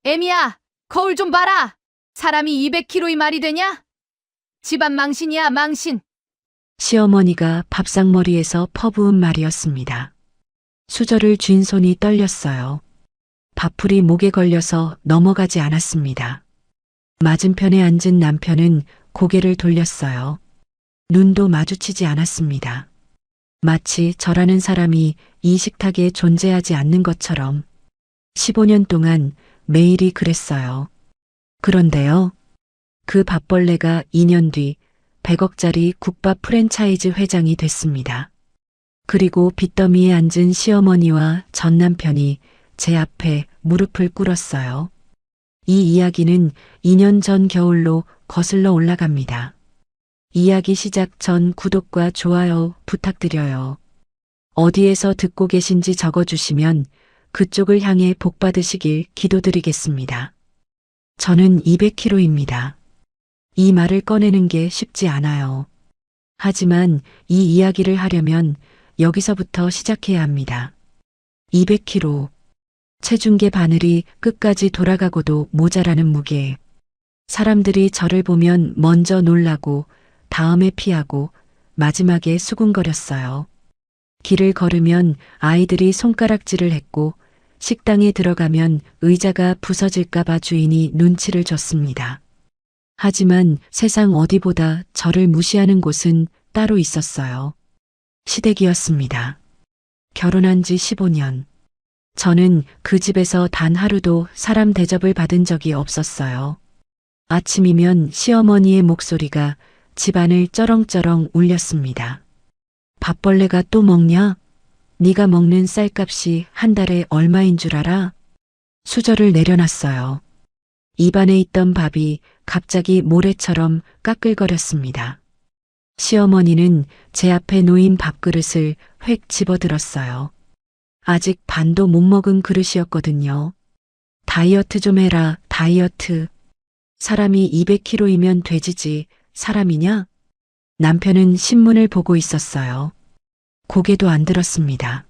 애미야, 거울 좀 봐라. 사람이 200kg이 말이 되냐? 집안 망신이야, 망신. 시어머니가 밥상머리에서 퍼부은 말이었습니다. 수저를 쥔 손이 떨렸어요. 밥풀이 목에 걸려서 넘어가지 않았습니다. 맞은편에 앉은 남편은 고개를 돌렸어요. 눈도 마주치지 않았습니다. 마치 저라는 사람이 이 식탁에 존재하지 않는 것처럼 15년 동안 매일이 그랬어요. 그런데요. 그 밥벌레가 2년 뒤 100억짜리 국밥 프랜차이즈 회장이 됐습니다. 그리고 빚더미에 앉은 시어머니와 전 남편이 제 앞에 무릎을 꿇었어요. 이 이야기는 2년 전 겨울로 거슬러 올라갑니다. 이야기 시작 전 구독과 좋아요 부탁드려요. 어디에서 듣고 계신지 적어주시면 그쪽을 향해 복 받으시길 기도드리겠습니다. 저는 200kg입니다. 이 말을 꺼내는 게 쉽지 않아요. 하지만 이 이야기를 하려면 여기서부터 시작해야 합니다. 200kg. 체중계 바늘이 끝까지 돌아가고도 모자라는 무게. 사람들이 저를 보면 먼저 놀라고 다음에 피하고 마지막에 수군거렸어요. 길을 걸으면 아이들이 손가락질을 했고 식당에 들어가면 의자가 부서질까봐 주인이 눈치를 줬습니다. 하지만 세상 어디보다 저를 무시하는 곳은 따로 있었어요. 시댁이었습니다. 결혼한 지 15년. 저는 그 집에서 단 하루도 사람 대접을 받은 적이 없었어요. 아침이면 시어머니의 목소리가 집안을 쩌렁쩌렁 울렸습니다. 밥벌레가 또 먹냐? 네가 먹는 쌀값이 한 달에 얼마인 줄 알아? 수저를 내려놨어요. 입안에 있던 밥이 갑자기 모래처럼 까끌거렸습니다. 시어머니는 제 앞에 놓인 밥그릇을 획 집어들었어요. 아직 반도 못 먹은 그릇이었거든요. 다이어트 좀 해라, 다이어트. 사람이 200kg이면 돼지지, 사람이냐? 남편은 신문을 보고 있었어요. 고개도 안 들었습니다.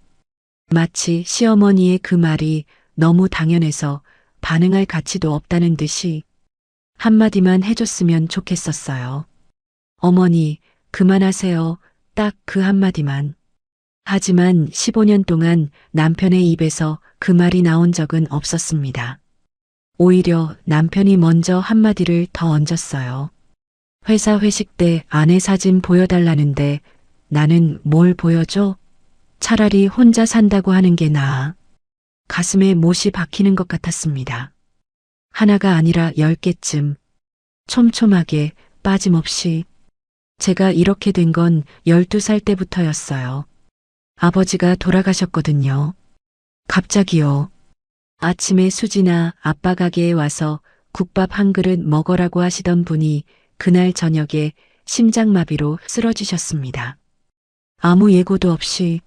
마치 시어머니의 그 말이 너무 당연해서 반응할 가치도 없다는 듯이 한마디만 해줬으면 좋겠었어요. 어머니, 그만하세요. 딱 그 한마디만. 하지만 15년 동안 남편의 입에서 그 말이 나온 적은 없었습니다. 오히려 남편이 먼저 한마디를 더 얹었어요. 회사 회식 때 아내 사진 보여달라는데 나는 뭘 보여줘? 차라리 혼자 산다고 하는 게 나아. 가슴에 못이 박히는 것 같았습니다. 하나가 아니라 10개쯤. 촘촘하게 빠짐없이. 제가 이렇게 된 건 12살 때부터였어요. 아버지가 돌아가셨거든요. 갑자기요. 아침에 수지나 아빠 가게에 와서 국밥 한 그릇 먹으라고 하시던 분이 그날 저녁에 심장마비로 쓰러지셨습니다. 아무 예고도 없이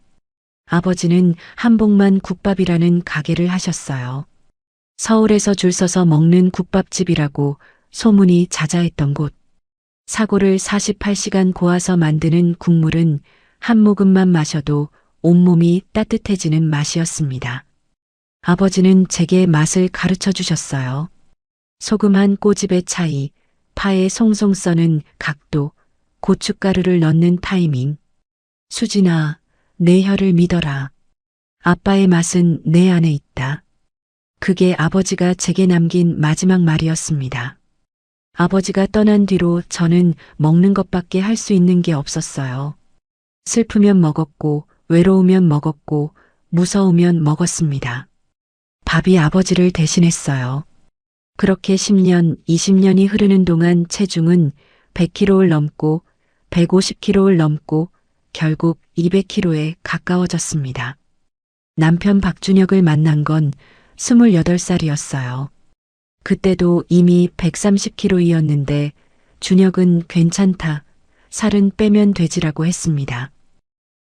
아버지는 한복만 국밥이라는 가게를 하셨어요. 서울에서 줄 서서 먹는 국밥집이라고 소문이 자자했던 곳. 사골을 48시간 고아서 만드는 국물은 한 모금만 마셔도 온몸이 따뜻해지는 맛이었습니다. 아버지는 제게 맛을 가르쳐 주셨어요. 소금 한 꼬집의 차이, 파에 송송 써는 각도, 고춧가루를 넣는 타이밍. 수진아, 내 혀를 믿어라. 아빠의 맛은 내 안에 있다. 그게 아버지가 제게 남긴 마지막 말이었습니다. 아버지가 떠난 뒤로 저는 먹는 것밖에 할 수 있는 게 없었어요. 슬프면 먹었고, 외로우면 먹었고, 무서우면 먹었습니다. 밥이 아버지를 대신했어요. 그렇게 10년, 20년이 흐르는 동안 체중은 100kg를 넘고 150kg를 넘고 결국 200kg에 가까워졌습니다. 남편 박준혁을 만난 건 28살이었어요. 그때도 이미 130kg이었는데 준혁은 괜찮다, 살은 빼면 되지라고 했습니다.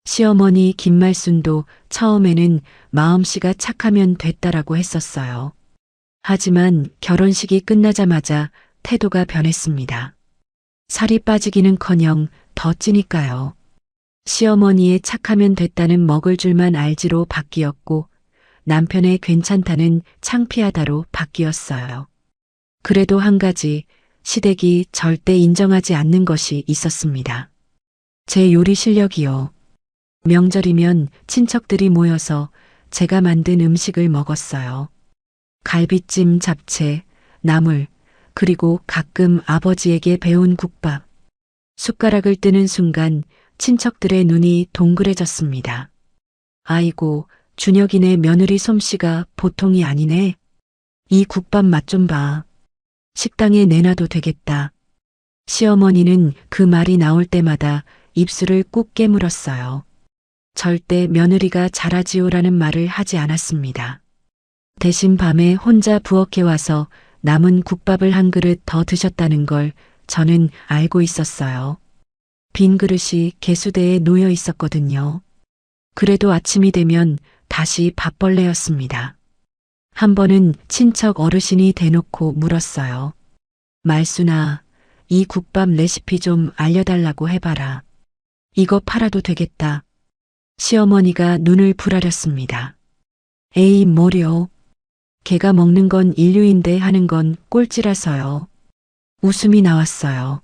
시어머니 김말순도 처음에는 마음씨가 착하면 됐다라고 했었어요. 하지만 결혼식이 끝나자마자 태도가 변했습니다. 살이 빠지기는커녕 더 찌니까요. 시어머니의 착하면 됐다는 먹을 줄만 알지로 바뀌었고 남편의 괜찮다는 창피하다로 바뀌었어요. 그래도 한 가지 시댁이 절대 인정하지 않는 것이 있었습니다. 제 요리 실력이요. 명절이면 친척들이 모여서 제가 만든 음식을 먹었어요. 갈비찜, 잡채, 나물, 그리고 가끔 아버지에게 배운 국밥. 숟가락을 뜨는 순간 친척들의 눈이 동그래졌습니다. 아이고, 준혁이네 며느리 솜씨가 보통이 아니네. 이 국밥 맛 좀 봐. 식당에 내놔도 되겠다. 시어머니는 그 말이 나올 때마다 입술을 꾹 깨물었어요. 절대 며느리가 잘하지요라는 말을 하지 않았습니다. 대신 밤에 혼자 부엌에 와서 남은 국밥을 한 그릇 더 드셨다는 걸 저는 알고 있었어요. 빈 그릇이 개수대에 놓여 있었거든요. 그래도 아침이 되면 다시 밥벌레였습니다. 한 번은 친척 어르신이 대놓고 물었어요. 말순아, 이 국밥 레시피 좀 알려달라고 해봐라. 이거 팔아도 되겠다. 시어머니가 눈을 부라렸습니다. 에이, 뭐려. 개가 먹는 건 인류인데 하는 건 꼴찌라서요. 웃음이 나왔어요.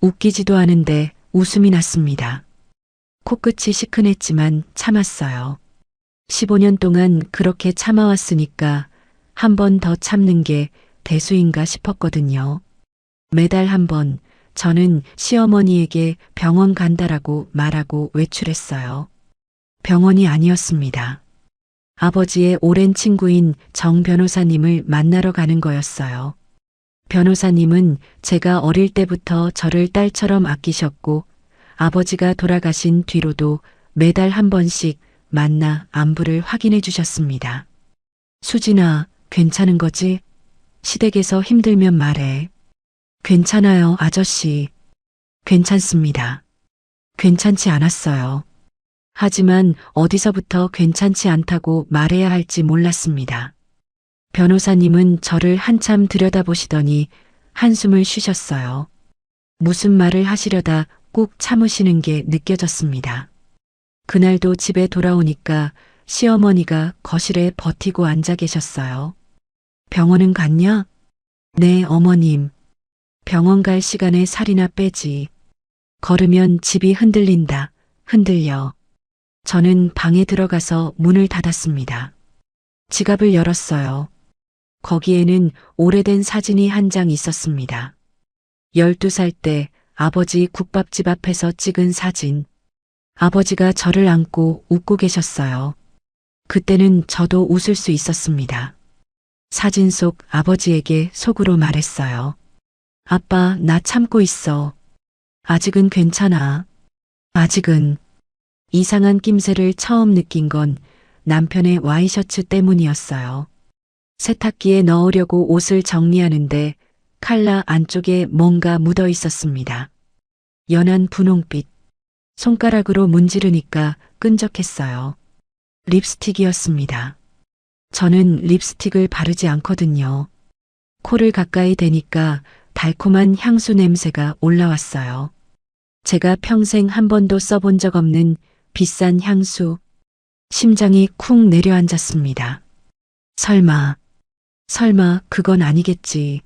웃기지도 않은데 웃음이 났습니다. 코끝이 시큰했지만 참았어요. 15년 동안 그렇게 참아왔으니까 한 번 더 참는 게 대수인가 싶었거든요. 매달 한 번 저는 시어머니에게 병원 간다라고 말하고 외출했어요. 병원이 아니었습니다. 아버지의 오랜 친구인 정 변호사님을 만나러 가는 거였어요. 변호사님은 제가 어릴 때부터 저를 딸처럼 아끼셨고 아버지가 돌아가신 뒤로도 매달 한 번씩 만나 안부를 확인해 주셨습니다. 수진아, 괜찮은 거지? 시댁에서 힘들면 말해. 괜찮아요, 아저씨. 괜찮습니다. 괜찮지 않았어요. 하지만 어디서부터 괜찮지 않다고 말해야 할지 몰랐습니다. 변호사님은 저를 한참 들여다보시더니 한숨을 쉬셨어요. 무슨 말을 하시려다 꾹 참으시는 게 느껴졌습니다. 그날도 집에 돌아오니까 시어머니가 거실에 버티고 앉아 계셨어요. 병원은 갔냐? 네, 어머님. 병원 갈 시간에 살이나 빼지. 걸으면 집이 흔들린다. 흔들려. 저는 방에 들어가서 문을 닫았습니다. 지갑을 열었어요. 거기에는 오래된 사진이 한 장 있었습니다. 12살 때 아버지 국밥집 앞에서 찍은 사진. 아버지가 저를 안고 웃고 계셨어요. 그때는 저도 웃을 수 있었습니다. 사진 속 아버지에게 속으로 말했어요. 아빠, 나 참고 있어. 아직은 괜찮아. 아직은. 이상한 낌새를 처음 느낀 건 남편의 와이셔츠 때문이었어요. 세탁기에 넣으려고 옷을 정리하는데 칼라 안쪽에 뭔가 묻어 있었습니다. 연한 분홍빛. 손가락으로 문지르니까 끈적했어요. 립스틱이었습니다. 저는 립스틱을 바르지 않거든요. 코를 가까이 대니까 달콤한 향수 냄새가 올라왔어요. 제가 평생 한 번도 써본 적 없는 비싼 향수. 심장이 쿵 내려앉았습니다. 설마 그건 아니겠지.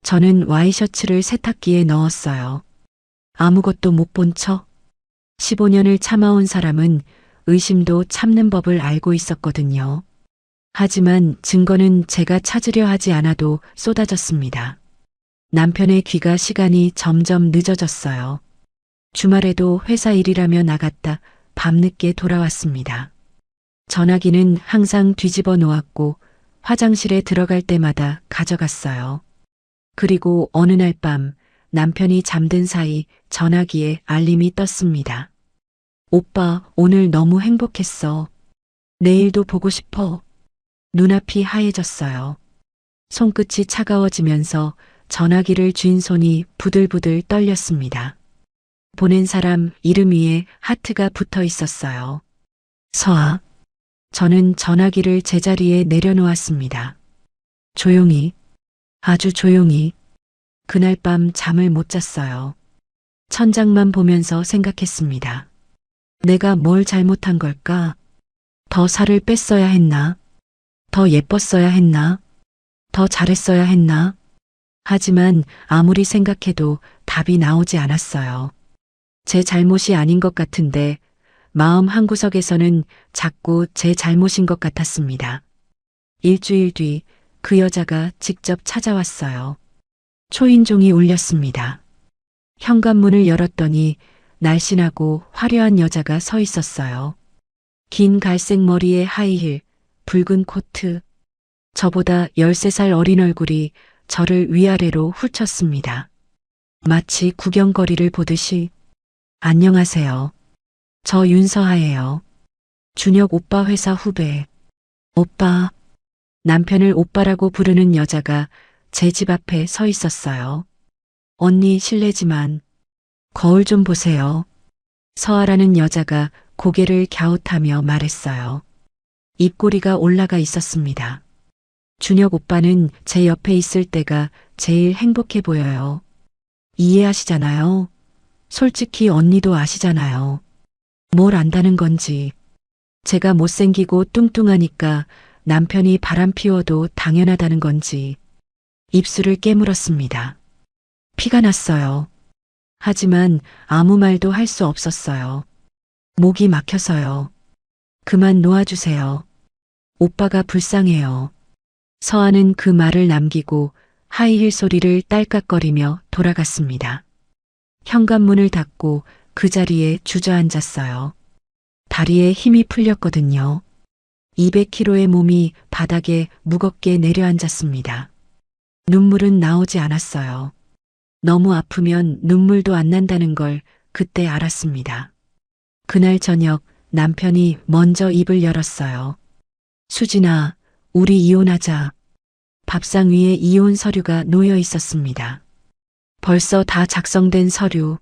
저는 와이셔츠를 세탁기에 넣었어요. 아무것도 못 본 척. 15년을 참아온 사람은 의심도 참는 법을 알고 있었거든요. 하지만 증거는 제가 찾으려 하지 않아도 쏟아졌습니다. 남편의 귀가 시간이 점점 늦어졌어요. 주말에도 회사 일이라며 나갔다 밤늦게 돌아왔습니다. 전화기는 항상 뒤집어 놓았고 화장실에 들어갈 때마다 가져갔어요. 그리고 어느 날 밤 남편이 잠든 사이 전화기에 알림이 떴습니다. 오빠, 오늘 너무 행복했어. 내일도 보고 싶어. 눈앞이 하얘졌어요. 손끝이 차가워지면서 전화기를 쥔 손이 부들부들 떨렸습니다. 보낸 사람 이름 위에 하트가 붙어 있었어요. 서아. 저는 전화기를 제자리에 내려놓았습니다. 조용히, 아주 조용히. 그날 밤 잠을 못 잤어요. 천장만 보면서 생각했습니다. 내가 뭘 잘못한 걸까? 더 살을 뺐어야 했나? 더 예뻤어야 했나? 더 잘했어야 했나? 하지만 아무리 생각해도 답이 나오지 않았어요. 제 잘못이 아닌 것 같은데 마음 한구석에서는 자꾸 제 잘못인 것 같았습니다. 일주일 뒤 그 여자가 직접 찾아왔어요. 초인종이 울렸습니다. 현관문을 열었더니 날씬하고 화려한 여자가 서 있었어요. 긴 갈색 머리에 하이힐, 붉은 코트. 저보다 13살 어린 얼굴이 저를 위아래로 훑쳤습니다. 마치 구경거리를 보듯이 안녕하세요. 저 윤서하예요. 준혁 오빠 회사 후배. 오빠. 남편을 오빠라고 부르는 여자가 제 집 앞에 서 있었어요. 언니 실례지만 거울 좀 보세요. 서아라는 여자가 고개를 갸웃하며 말했어요. 입꼬리가 올라가 있었습니다. 준혁 오빠는 제 옆에 있을 때가 제일 행복해 보여요. 이해하시잖아요. 솔직히 언니도 아시잖아요. 뭘 안다는 건지. 제가 못생기고 뚱뚱하니까 남편이 바람 피워도 당연하다는 건지. 입술을 깨물었습니다. 피가 났어요. 하지만 아무 말도 할 수 없었어요. 목이 막혀서요. 그만 놓아주세요. 오빠가 불쌍해요. 서아는 그 말을 남기고 하이힐 소리를 딸깍거리며 돌아갔습니다. 현관문을 닫고 그 자리에 주저앉았어요. 다리에 힘이 풀렸거든요. 200kg의 몸이 바닥에 무겁게 내려앉았습니다. 눈물은 나오지 않았어요. 너무 아프면 눈물도 안 난다는 걸 그때 알았습니다. 그날 저녁 남편이 먼저 입을 열었어요. 수진아, 우리 이혼하자. 밥상 위에 이혼 서류가 놓여 있었습니다. 벌써 다 작성된 서류.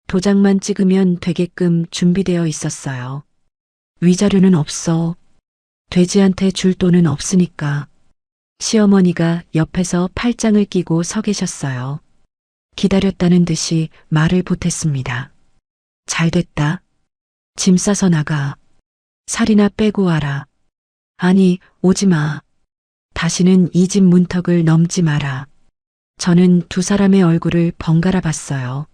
도장만 찍으면 되게끔 준비되어 있었어요. 위자료는 없어. 돼지한테 줄 돈은 없으니까. 시어머니가 옆에서 팔짱을 끼고 서 계셨어요. 기다렸다는 듯이 말을 보탰습니다. 잘됐다. 짐 싸서 나가. 살이나 빼고 와라. 아니, 오지 마. 다시는 이 집 문턱을 넘지 마라. 저는 두 사람의 얼굴을 번갈아 봤어요.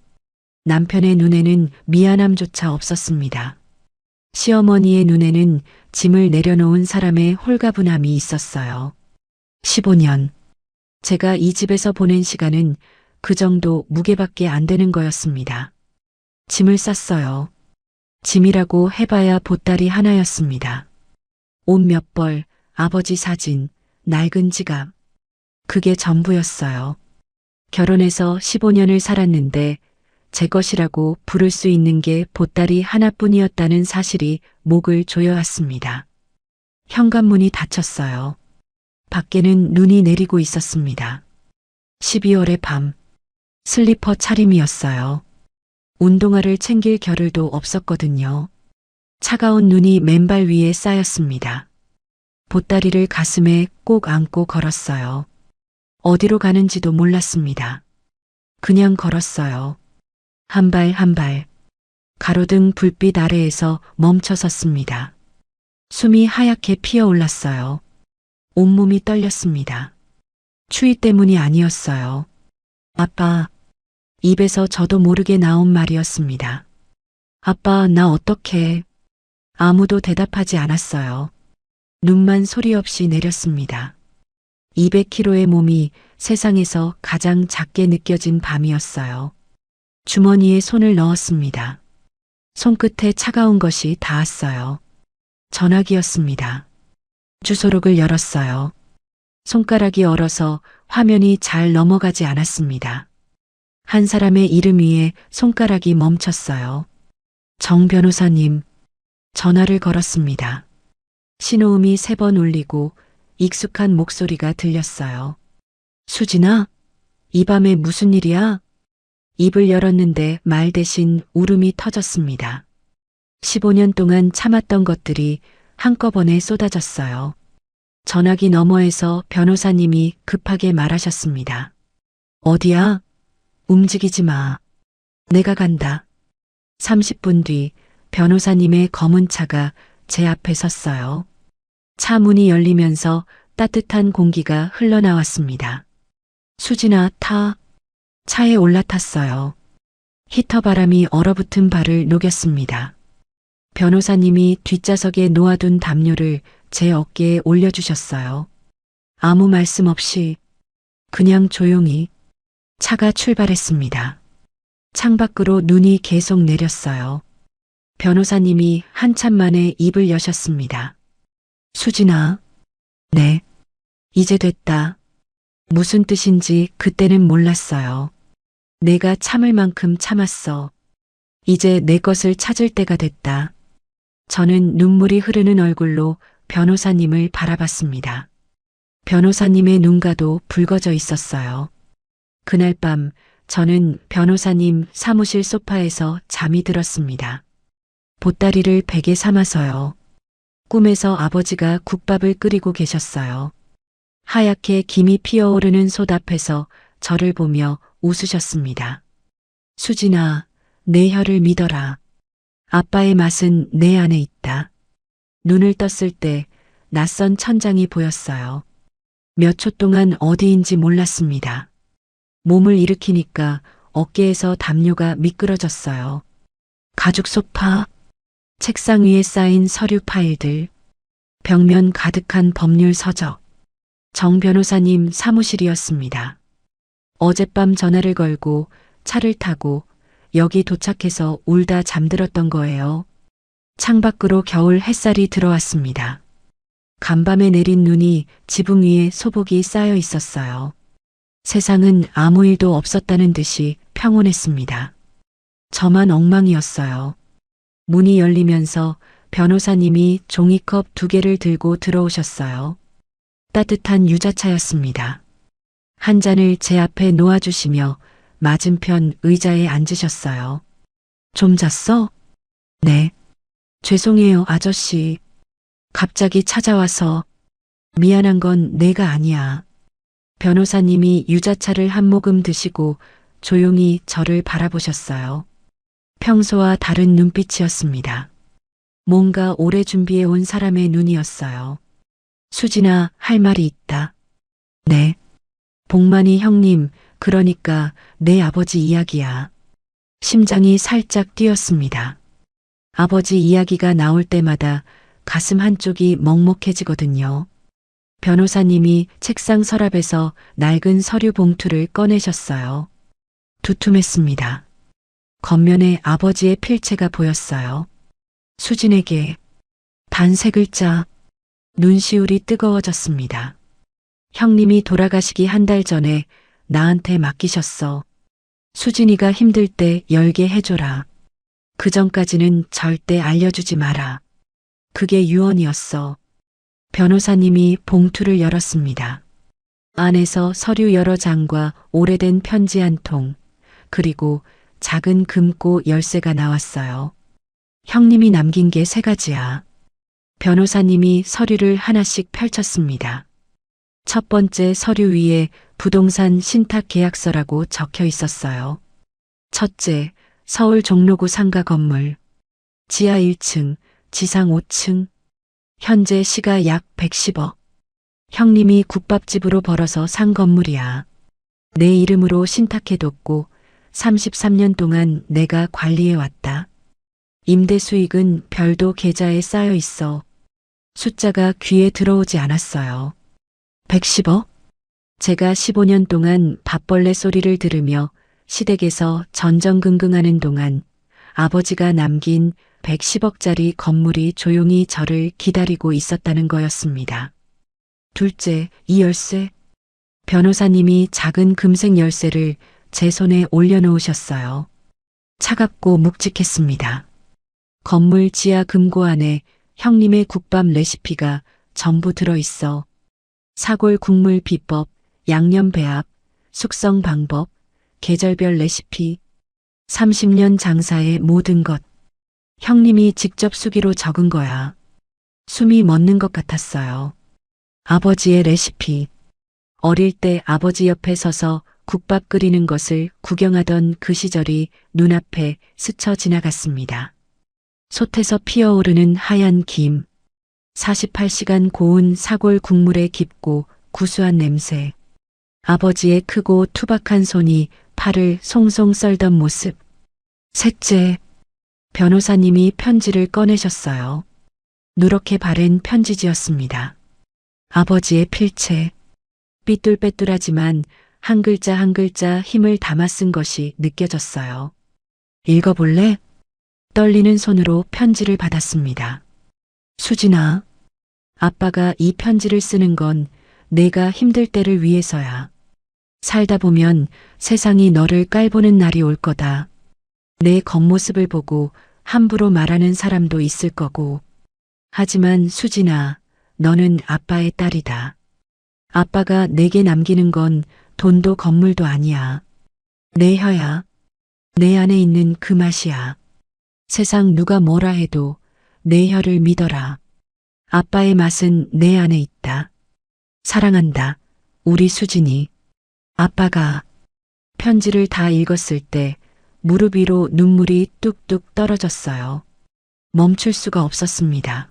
남편의 눈에는 미안함조차 없었습니다. 시어머니의 눈에는 짐을 내려놓은 사람의 홀가분함이 있었어요. 15년. 제가 이 집에서 보낸 시간은 그 정도 무게밖에 안 되는 거였습니다. 짐을 쌌어요. 짐이라고 해봐야 보따리 하나였습니다. 옷 몇 벌, 아버지 사진, 낡은 지갑. 그게 전부였어요. 결혼해서 15년을 살았는데 제 것이라고 부를 수 있는 게 보따리 하나뿐이었다는 사실이 목을 조여왔습니다. 현관문이 닫혔어요. 밖에는 눈이 내리고 있었습니다. 12월의 밤, 슬리퍼 차림이었어요. 운동화를 챙길 겨를도 없었거든요. 차가운 눈이 맨발 위에 쌓였습니다. 보따리를 가슴에 꼭 안고 걸었어요. 어디로 가는지도 몰랐습니다. 그냥 걸었어요. 한 발 한 발. 가로등 불빛 아래에서 멈춰 섰습니다. 숨이 하얗게 피어올랐어요. 온몸이 떨렸습니다. 추위 때문이 아니었어요. 아빠. 입에서 저도 모르게 나온 말이었습니다. 아빠, 나 어떡해. 아무도 대답하지 않았어요. 눈만 소리 없이 내렸습니다. 200kg의 몸이 세상에서 가장 작게 느껴진 밤이었어요. 주머니에 손을 넣었습니다. 손끝에 차가운 것이 닿았어요. 전화기였습니다. 주소록을 열었어요. 손가락이 얼어서 화면이 잘 넘어가지 않았습니다. 한 사람의 이름 위에 손가락이 멈췄어요. 정 변호사님. 전화를 걸었습니다. 신호음이 3번 울리고 익숙한 목소리가 들렸어요. 수진아? 이 밤에 무슨 일이야? 입을 열었는데 말 대신 울음이 터졌습니다. 15년 동안 참았던 것들이 한꺼번에 쏟아졌어요. 전화기 너머에서 변호사님이 급하게 말하셨습니다. 어디야? 움직이지 마. 내가 간다. 30분 뒤 변호사님의 검은 차가 제 앞에 섰어요. 차 문이 열리면서 따뜻한 공기가 흘러나왔습니다. 수진아, 타. 차에 올라탔어요. 히터 바람이 얼어붙은 발을 녹였습니다. 변호사님이 뒷좌석에 놓아둔 담요를 제 어깨에 올려주셨어요. 아무 말씀 없이 그냥 조용히 차가 출발했습니다. 창밖으로 눈이 계속 내렸어요. 변호사님이 한참 만에 입을 여셨습니다. 수진아. 네. 이제 됐다. 무슨 뜻인지 그때는 몰랐어요. 내가 참을 만큼 참았어. 이제 내 것을 찾을 때가 됐다. 저는 눈물이 흐르는 얼굴로 변호사님을 바라봤습니다. 변호사님의 눈가도 붉어져 있었어요. 그날 밤 저는 변호사님 사무실 소파에서 잠이 들었습니다. 보따리를 베개 삼아서요. 꿈에서 아버지가 국밥을 끓이고 계셨어요. 하얗게 김이 피어오르는 솥 앞에서 저를 보며 웃으셨습니다. 수진아, 내 혀를 믿어라. 아빠의 맛은 내 안에 있다. 눈을 떴을 때 낯선 천장이 보였어요. 몇 초 동안 어디인지 몰랐습니다. 몸을 일으키니까 어깨에서 담요가 미끄러졌어요. 가죽 소파, 책상 위에 쌓인 서류 파일들, 벽면 가득한 법률 서적. 정 변호사님 사무실이었습니다. 어젯밤 전화를 걸고 차를 타고 여기 도착해서 울다 잠들었던 거예요. 창밖으로 겨울 햇살이 들어왔습니다. 간밤에 내린 눈이 지붕 위에 소복이 쌓여 있었어요. 세상은 아무 일도 없었다는 듯이 평온했습니다. 저만 엉망이었어요. 문이 열리면서 변호사님이 종이컵 2개를 들고 들어오셨어요. 따뜻한 유자차였습니다. 한 잔을 제 앞에 놓아주시며 맞은편 의자에 앉으셨어요. 좀 잤어? 네. 죄송해요, 아저씨. 갑자기 찾아와서. 미안한 건 내가 아니야. 변호사님이 유자차를 한 모금 드시고 조용히 저를 바라보셨어요. 평소와 다른 눈빛이었습니다. 뭔가 오래 준비해 온 사람의 눈이었어요. 수진아, 할 말이 있다. 네. 복만이 형님, 그러니까 내 아버지 이야기야. 심장이 살짝 뛰었습니다. 아버지 이야기가 나올 때마다 가슴 한쪽이 먹먹해지거든요. 변호사님이 책상 서랍에서 낡은 서류 봉투를 꺼내셨어요. 두툼했습니다. 겉면에 아버지의 필체가 보였어요. 수진에게 단 3글자. 눈시울이 뜨거워졌습니다. 형님이 돌아가시기 한 달 전에 나한테 맡기셨어. 수진이가 힘들 때 열게 해줘라. 그 전까지는 절대 알려주지 마라. 그게 유언이었어. 변호사님이 봉투를 열었습니다. 안에서 서류 여러 장과 오래된 편지 한 통, 그리고 작은 금고 열쇠가 나왔어요. 형님이 남긴 게 3가지야. 변호사님이 서류를 하나씩 펼쳤습니다. 첫 번째 서류 위에 부동산 신탁 계약서라고 적혀 있었어요. 첫째, 서울 종로구 상가 건물. 지하 1층, 지상 5층. 현재 시가 약 110억. 형님이 국밥집으로 벌어서 산 건물이야. 내 이름으로 신탁해뒀고 33년 동안 내가 관리해왔다. 임대 수익은 별도 계좌에 쌓여 있어. 숫자가 귀에 들어오지 않았어요. 110억? 제가 15년 동안 밥벌레 소리를 들으며 시댁에서 전전긍긍하는 동안 아버지가 남긴 110억짜리 건물이 조용히 저를 기다리고 있었다는 거였습니다. 둘째, 이 열쇠. 변호사님이 작은 금색 열쇠를 제 손에 올려놓으셨어요. 차갑고 묵직했습니다. 건물 지하 금고 안에 형님의 국밥 레시피가 전부 들어있어. 사골 국물 비법, 양념 배합, 숙성 방법, 계절별 레시피, 30년 장사의 모든 것. 형님이 직접 수기로 적은 거야. 숨이 멎는 것 같았어요. 아버지의 레시피. 어릴 때 아버지 옆에 서서 국밥 끓이는 것을 구경하던 그 시절이 눈앞에 스쳐 지나갔습니다. 솥에서 피어오르는 하얀 김, 48시간 고운 사골 국물의 깊고 구수한 냄새. 아버지의 크고 투박한 손이 팔을 송송 썰던 모습. 셋째, 변호사님이 편지를 꺼내셨어요. 누렇게 바른 편지지였습니다. 아버지의 필체. 삐뚤빼뚤하지만 한 글자 한 글자 힘을 담아 쓴 것이 느껴졌어요. 읽어볼래? 떨리는 손으로 편지를 받았습니다. 수진아, 아빠가 이 편지를 쓰는 건 내가 힘들 때를 위해서야. 살다 보면 세상이 너를 깔보는 날이 올 거다. 내 겉모습을 보고 함부로 말하는 사람도 있을 거고. 하지만 수진아, 너는 아빠의 딸이다. 아빠가 내게 남기는 건 돈도 건물도 아니야. 내 혀야. 내 안에 있는 그 맛이야. 세상 누가 뭐라 해도 내 혀를 믿어라. 아빠의 맛은 내 안에 있다. 사랑한다. 우리 수진이. 아빠가 편지를 다 읽었을 때 무릎 위로 눈물이 뚝뚝 떨어졌어요. 멈출 수가 없었습니다.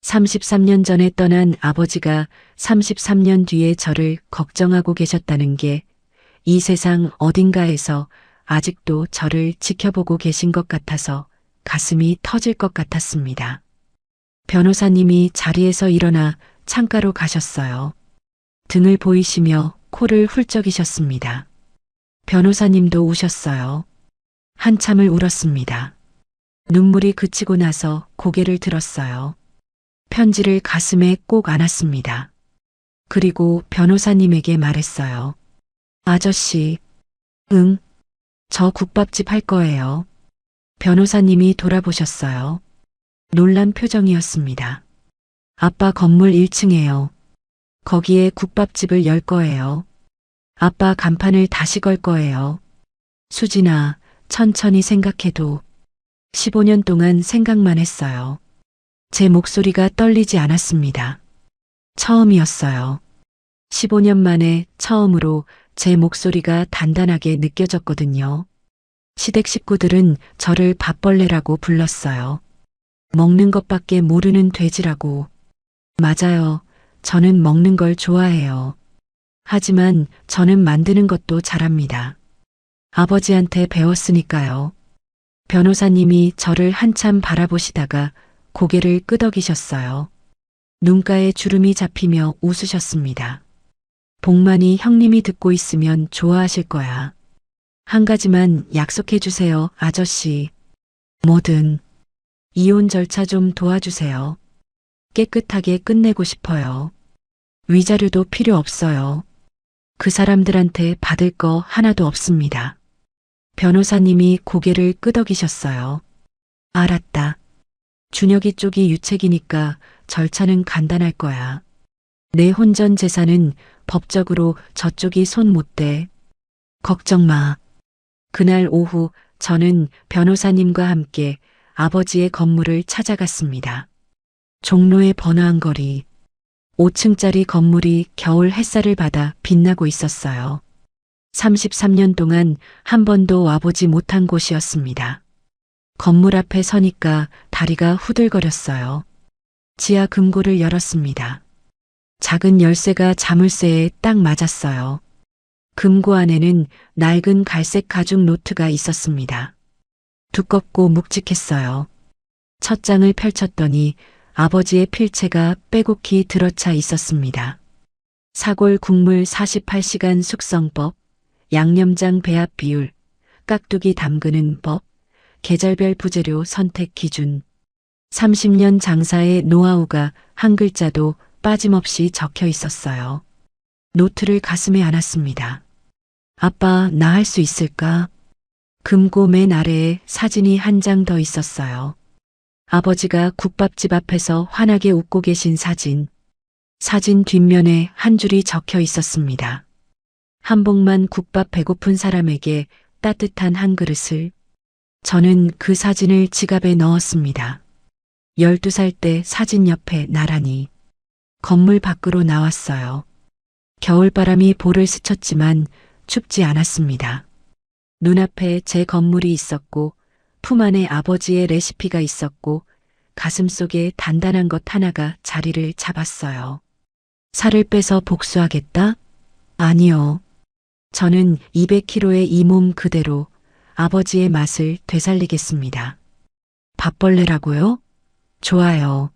33년 전에 떠난 아버지가 33년 뒤에 저를 걱정하고 계셨다는 게 이 세상 어딘가에서 아직도 저를 지켜보고 계신 것 같아서 가슴이 터질 것 같았습니다. 변호사님이 자리에서 일어나 창가로 가셨어요. 등을 보이시며 코를 훌쩍이셨습니다. 변호사님도 우셨어요. 한참을 울었습니다. 눈물이 그치고 나서 고개를 들었어요. 편지를 가슴에 꼭 안았습니다. 그리고 변호사님에게 말했어요. 아저씨, 응, 저 국밥집 할 거예요. 변호사님이 돌아보셨어요. 놀란 표정이었습니다. 아빠 건물 1층에요. 거기에 국밥집을 열 거예요. 아빠 간판을 다시 걸 거예요. 수진아, 천천히 생각해도 15년 동안 생각만 했어요. 제 목소리가 떨리지 않았습니다. 처음이었어요. 15년 만에 처음으로 제 목소리가 단단하게 느껴졌거든요. 시댁 식구들은 저를 밥벌레라고 불렀어요. 먹는 것밖에 모르는 돼지라고. 맞아요. 저는 먹는 걸 좋아해요. 하지만 저는 만드는 것도 잘합니다. 아버지한테 배웠으니까요. 변호사님이 저를 한참 바라보시다가 고개를 끄덕이셨어요. 눈가에 주름이 잡히며 웃으셨습니다. 복만이 형님이 듣고 있으면 좋아하실 거야. 한 가지만 약속해 주세요, 아저씨. 뭐든. 이혼 절차 좀 도와주세요. 깨끗하게 끝내고 싶어요. 위자료도 필요 없어요. 그 사람들한테 받을 거 하나도 없습니다. 변호사님이 고개를 끄덕이셨어요. 알았다. 준혁이 쪽이 유책이니까 절차는 간단할 거야. 내 혼전 재산은 법적으로 저쪽이 손 못 대. 걱정 마. 그날 오후 저는 변호사님과 함께 아버지의 건물을 찾아갔습니다. 종로의 번화한 거리. 5층짜리 건물이 겨울 햇살을 받아 빛나고 있었어요. 33년 동안 한 번도 와보지 못한 곳이었습니다. 건물 앞에 서니까 다리가 후들거렸어요. 지하 금고를 열었습니다. 작은 열쇠가 자물쇠에 딱 맞았어요. 금고 안에는 낡은 갈색 가죽 노트가 있었습니다. 두껍고 묵직했어요. 첫 장을 펼쳤더니 아버지의 필체가 빼곡히 들어차 있었습니다. 사골 국물 48시간 숙성법, 양념장 배합 비율, 깍두기 담그는 법, 계절별 부재료 선택 기준, 30년 장사의 노하우가 한 글자도 빠짐없이 적혀 있었어요. 노트를 가슴에 안았습니다. 아빠, 나 할 수 있을까? 금고 맨 아래에 사진이 한 장 더 있었어요. 아버지가 국밥집 앞에서 환하게 웃고 계신 사진. 사진 뒷면에 한 줄이 적혀 있었습니다. 한복만 국밥 배고픈 사람에게 따뜻한 한 그릇을. 저는 그 사진을 지갑에 넣었습니다. 12살 때 사진 옆에 나란히. 건물 밖으로 나왔어요. 겨울바람이 볼을 스쳤지만 춥지 않았습니다. 눈앞에 제 건물이 있었고 품 안에 아버지의 레시피가 있었고 가슴속에 단단한 것 하나가 자리를 잡았어요. 살을 빼서 복수하겠다? 아니요. 저는 200kg의 이 몸 그대로 아버지의 맛을 되살리겠습니다. 밥벌레라고요? 좋아요.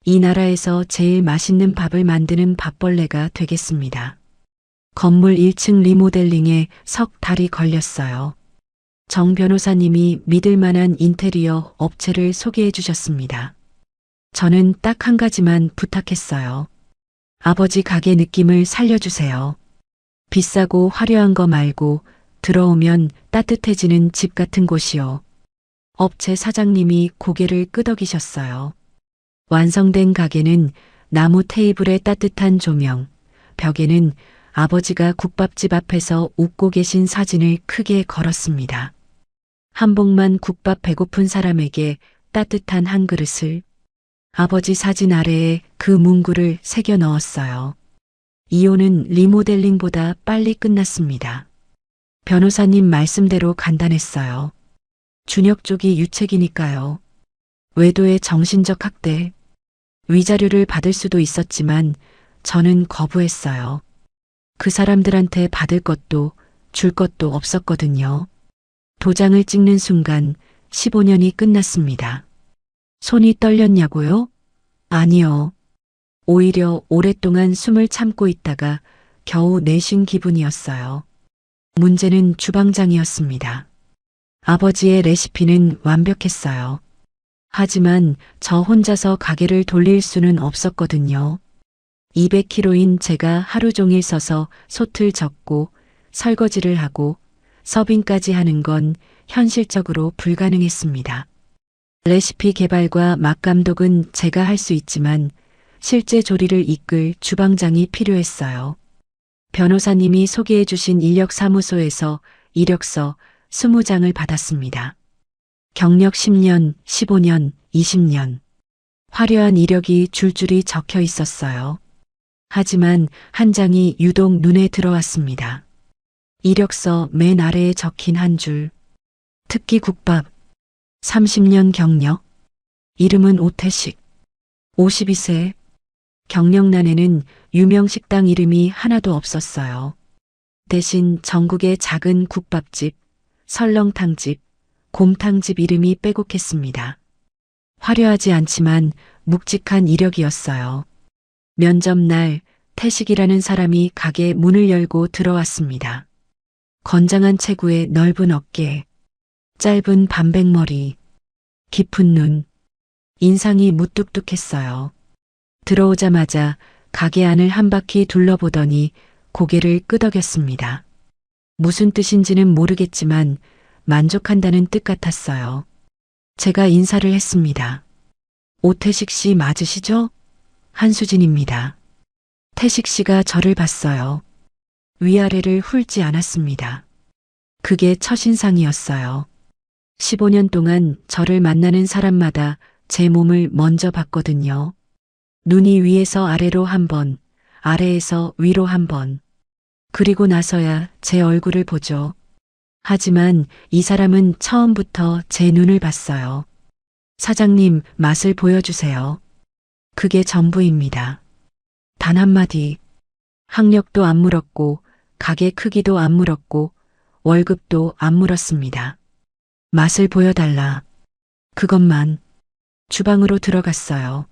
이 나라에서 제일 맛있는 밥을 만드는 밥벌레가 되겠습니다. 건물 1층 리모델링에 석 달이 걸렸어요. 정 변호사님이 믿을 만한 인테리어 업체를 소개해 주셨습니다. 저는 딱 한 가지만 부탁했어요. 아버지 가게 느낌을 살려주세요. 비싸고 화려한 거 말고 들어오면 따뜻해지는 집 같은 곳이요. 업체 사장님이 고개를 끄덕이셨어요. 완성된 가게는 나무 테이블에 따뜻한 조명, 벽에는 아버지가 국밥집 앞에서 웃고 계신 사진을 크게 걸었습니다. 한복만 국밥 배고픈 사람에게 따뜻한 한 그릇을 아버지 사진 아래에 그 문구를 새겨 넣었어요. 이혼은 리모델링보다 빨리 끝났습니다. 변호사님 말씀대로 간단했어요. 준혁 쪽이 유책이니까요. 외도의 정신적 학대, 위자료를 받을 수도 있었지만 저는 거부했어요. 그 사람들한테 받을 것도 줄 것도 없었거든요. 도장을 찍는 순간 15년이 끝났습니다. 손이 떨렸냐고요? 아니요. 오히려 오랫동안 숨을 참고 있다가 겨우 내쉰 기분이었어요. 문제는 주방장이었습니다. 아버지의 레시피는 완벽했어요. 하지만 저 혼자서 가게를 돌릴 수는 없었거든요. 200kg인 제가 하루 종일 서서 솥을 젓고 설거지를 하고 서빙까지 하는 건 현실적으로 불가능했습니다. 레시피 개발과 맛 감독은 제가 할 수 있지만 실제 조리를 이끌 주방장이 필요했어요. 변호사님이 소개해 주신 인력사무소에서 이력서 20장을 받았습니다. 경력 10년, 15년, 20년. 화려한 이력이 줄줄이 적혀 있었어요. 하지만 한 장이 유독 눈에 들어왔습니다. 이력서 맨 아래에 적힌 한 줄. 특기 국밥. 30년 경력. 이름은 오태식. 52세. 경력란에는 유명 식당 이름이 하나도 없었어요. 대신 전국의 작은 국밥집, 설렁탕집, 곰탕집 이름이 빼곡했습니다. 화려하지 않지만 묵직한 이력이었어요. 면접날 태식이라는 사람이 가게 문을 열고 들어왔습니다. 건장한 체구에 넓은 어깨, 짧은 반백머리, 깊은 눈, 인상이 무뚝뚝했어요. 들어오자마자 가게 안을 한 바퀴 둘러보더니 고개를 끄덕였습니다. 무슨 뜻인지는 모르겠지만 만족한다는 뜻 같았어요. 제가 인사를 했습니다. 오태식 씨 맞으시죠? 한수진입니다. 태식 씨가 저를 봤어요. 위아래를 훑지 않았습니다. 그게 첫인상이었어요. 15년 동안 저를 만나는 사람마다 제 몸을 먼저 봤거든요. 눈이 위에서 아래로 한 번, 아래에서 위로 한 번. 그리고 나서야 제 얼굴을 보죠. 하지만 이 사람은 처음부터 제 눈을 봤어요. 사장님, 맛을 보여주세요. 그게 전부입니다. 단 한마디. 학력도 안 물었고, 가게 크기도 안 물었고, 월급도 안 물었습니다. 맛을 보여달라. 그것만. 주방으로 들어갔어요.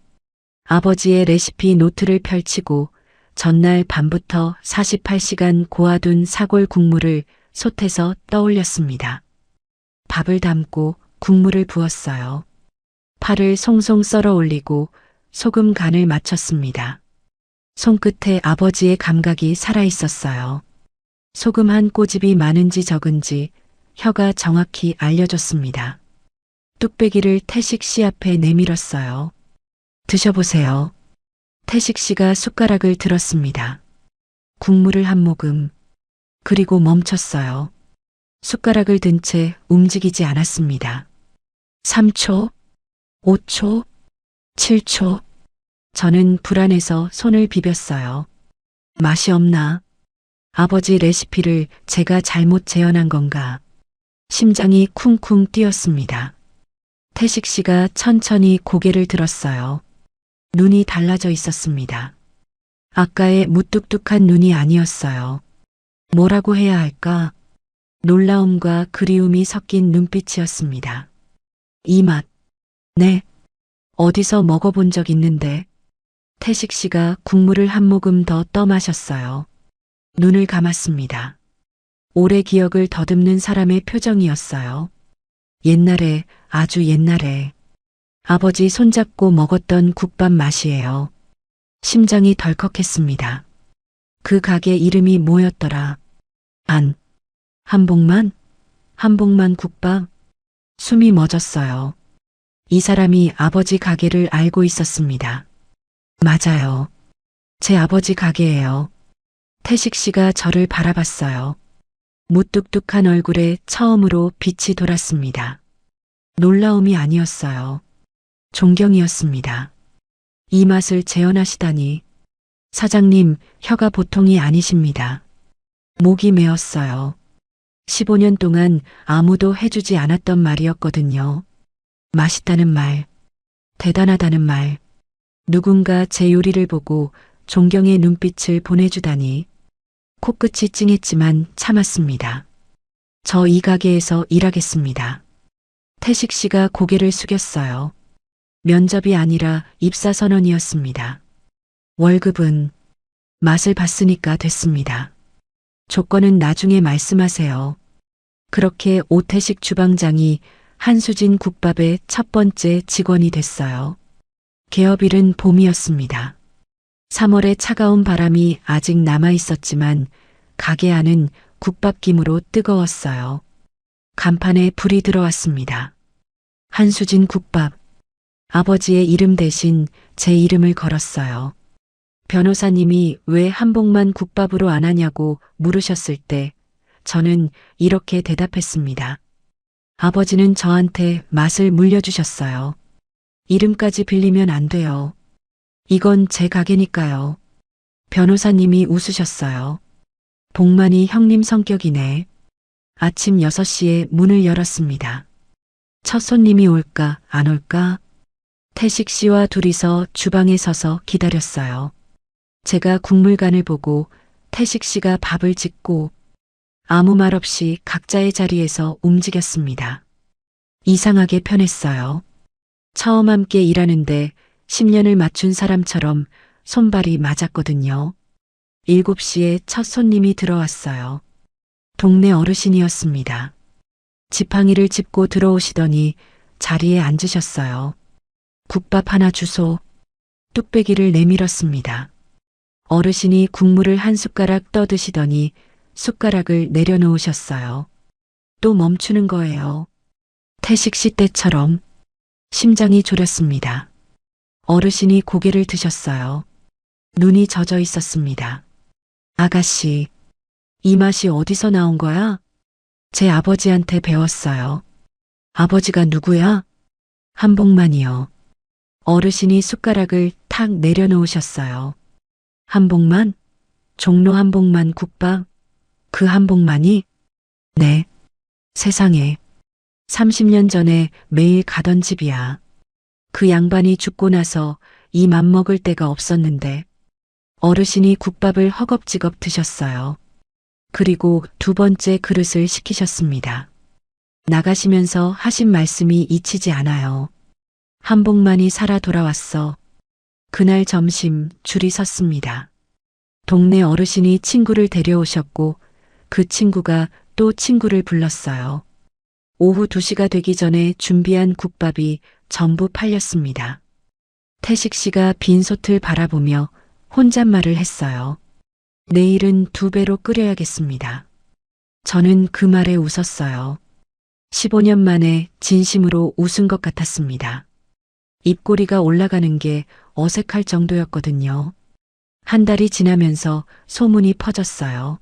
아버지의 레시피 노트를 펼치고 전날 밤부터 48시간 고아둔 사골 국물을 솥에서 떠올렸습니다. 밥을 담고 국물을 부었어요. 파를 송송 썰어 올리고 소금 간을 맞췄습니다. 손끝에 아버지의 감각이 살아있었어요. 소금 한 꼬집이 많은지 적은지 혀가 정확히 알려줬습니다. 뚝배기를 태식 씨 앞에 내밀었어요. 드셔보세요. 태식 씨가 숟가락을 들었습니다. 국물을 한 모금, 그리고 멈췄어요. 숟가락을 든 채 움직이지 않았습니다. 3초, 5초, 7초. 저는 불안해서 손을 비볐어요. 맛이 없나? 아버지 레시피를 제가 잘못 재현한 건가? 심장이 쿵쿵 뛰었습니다. 태식 씨가 천천히 고개를 들었어요. 눈이 달라져 있었습니다. 아까의 무뚝뚝한 눈이 아니었어요. 뭐라고 해야 할까? 놀라움과 그리움이 섞인 눈빛이었습니다. 이 맛. 네. 어디서 먹어본 적 있는데. 태식 씨가 국물을 한 모금 더 떠마셨어요. 눈을 감았습니다. 오래 기억을 더듬는 사람의 표정이었어요. 옛날에, 아주 옛날에 아버지 손잡고 먹었던 국밥 맛이에요. 심장이 덜컥했습니다. 그 가게 이름이 뭐였더라? 한복만? 한복만 국밥? 숨이 멎었어요. 이 사람이 아버지 가게를 알고 있었습니다. 맞아요. 제 아버지 가게예요. 태식 씨가 저를 바라봤어요. 무뚝뚝한 얼굴에 처음으로 빛이 돌았습니다. 놀라움이 아니었어요. 존경이었습니다. 이 맛을 재현하시다니. 사장님, 혀가 보통이 아니십니다. 목이 메었어요. 15년 동안 아무도 해주지 않았던 말이었거든요. 맛있다는 말, 대단하다는 말, 누군가 제 요리를 보고 존경의 눈빛을 보내주다니. 코끝이 찡했지만 참았습니다. 저 이 가게에서 일하겠습니다. 태식 씨가 고개를 숙였어요. 면접이 아니라 입사 선언이었습니다. 월급은 맛을 봤으니까 됐습니다. 조건은 나중에 말씀하세요. 그렇게 오태식 주방장이 한수진 국밥의 첫 번째 직원이 됐어요. 개업일은 봄이었습니다. 3월의 차가운 바람이 아직 남아 있었지만 가게 안은 국밥김으로 뜨거웠어요. 간판에 불이 들어왔습니다. 한수진 국밥. 아버지의 이름 대신 제 이름을 걸었어요. 변호사님이 왜 한복만 국밥으로 안 하냐고 물으셨을 때 저는 이렇게 대답했습니다. 아버지는 저한테 맛을 물려주셨어요. 이름까지 빌리면 안 돼요. 이건 제 가게니까요. 변호사님이 웃으셨어요. 복만이 형님 성격이네. 아침 6시에 문을 열었습니다. 첫 손님이 올까 안 올까? 태식 씨와 둘이서 주방에 서서 기다렸어요. 제가 국물간을 보고 태식 씨가 밥을 짓고 아무 말 없이 각자의 자리에서 움직였습니다. 이상하게 편했어요. 처음 함께 일하는데 10년을 맞춘 사람처럼 손발이 맞았거든요. 7시에 첫 손님이 들어왔어요. 동네 어르신이었습니다. 지팡이를 짚고 들어오시더니 자리에 앉으셨어요. 국밥 하나 주소. 뚝배기를 내밀었습니다. 어르신이 국물을 한 숟가락 떠드시더니 숟가락을 내려놓으셨어요. 또 멈추는 거예요. 태식 씨 때처럼. 심장이 졸였습니다. 어르신이 고개를 드셨어요. 눈이 젖어 있었습니다. 아가씨, 이 맛이 어디서 나온 거야? 제 아버지한테 배웠어요. 아버지가 누구야? 한복만이요. 어르신이 숟가락을 탁 내려놓으셨어요. 한복만? 종로 한복만 국밥? 그 한복만이? 네. 세상에. 30년 전에 매일 가던 집이야. 그 양반이 죽고 나서 이 맘먹을 데가 없었는데 어르신이 국밥을 허겁지겁 드셨어요. 그리고 두 번째 그릇을 시키셨습니다. 나가시면서 하신 말씀이 잊히지 않아요. 한복만이 살아 돌아왔어. 그날 점심 줄이 섰습니다. 동네 어르신이 친구를 데려오셨고 그 친구가 또 친구를 불렀어요. 오후 2시가 되기 전에 준비한 국밥이 전부 팔렸습니다. 태식 씨가 빈솥을 바라보며 혼잣말을 했어요. 내일은 2배로 끓여야겠습니다. 저는 그 말에 웃었어요. 15년 만에 진심으로 웃은 것 같았습니다. 입꼬리가 올라가는 게 어색할 정도였거든요. 한 달이 지나면서 소문이 퍼졌어요.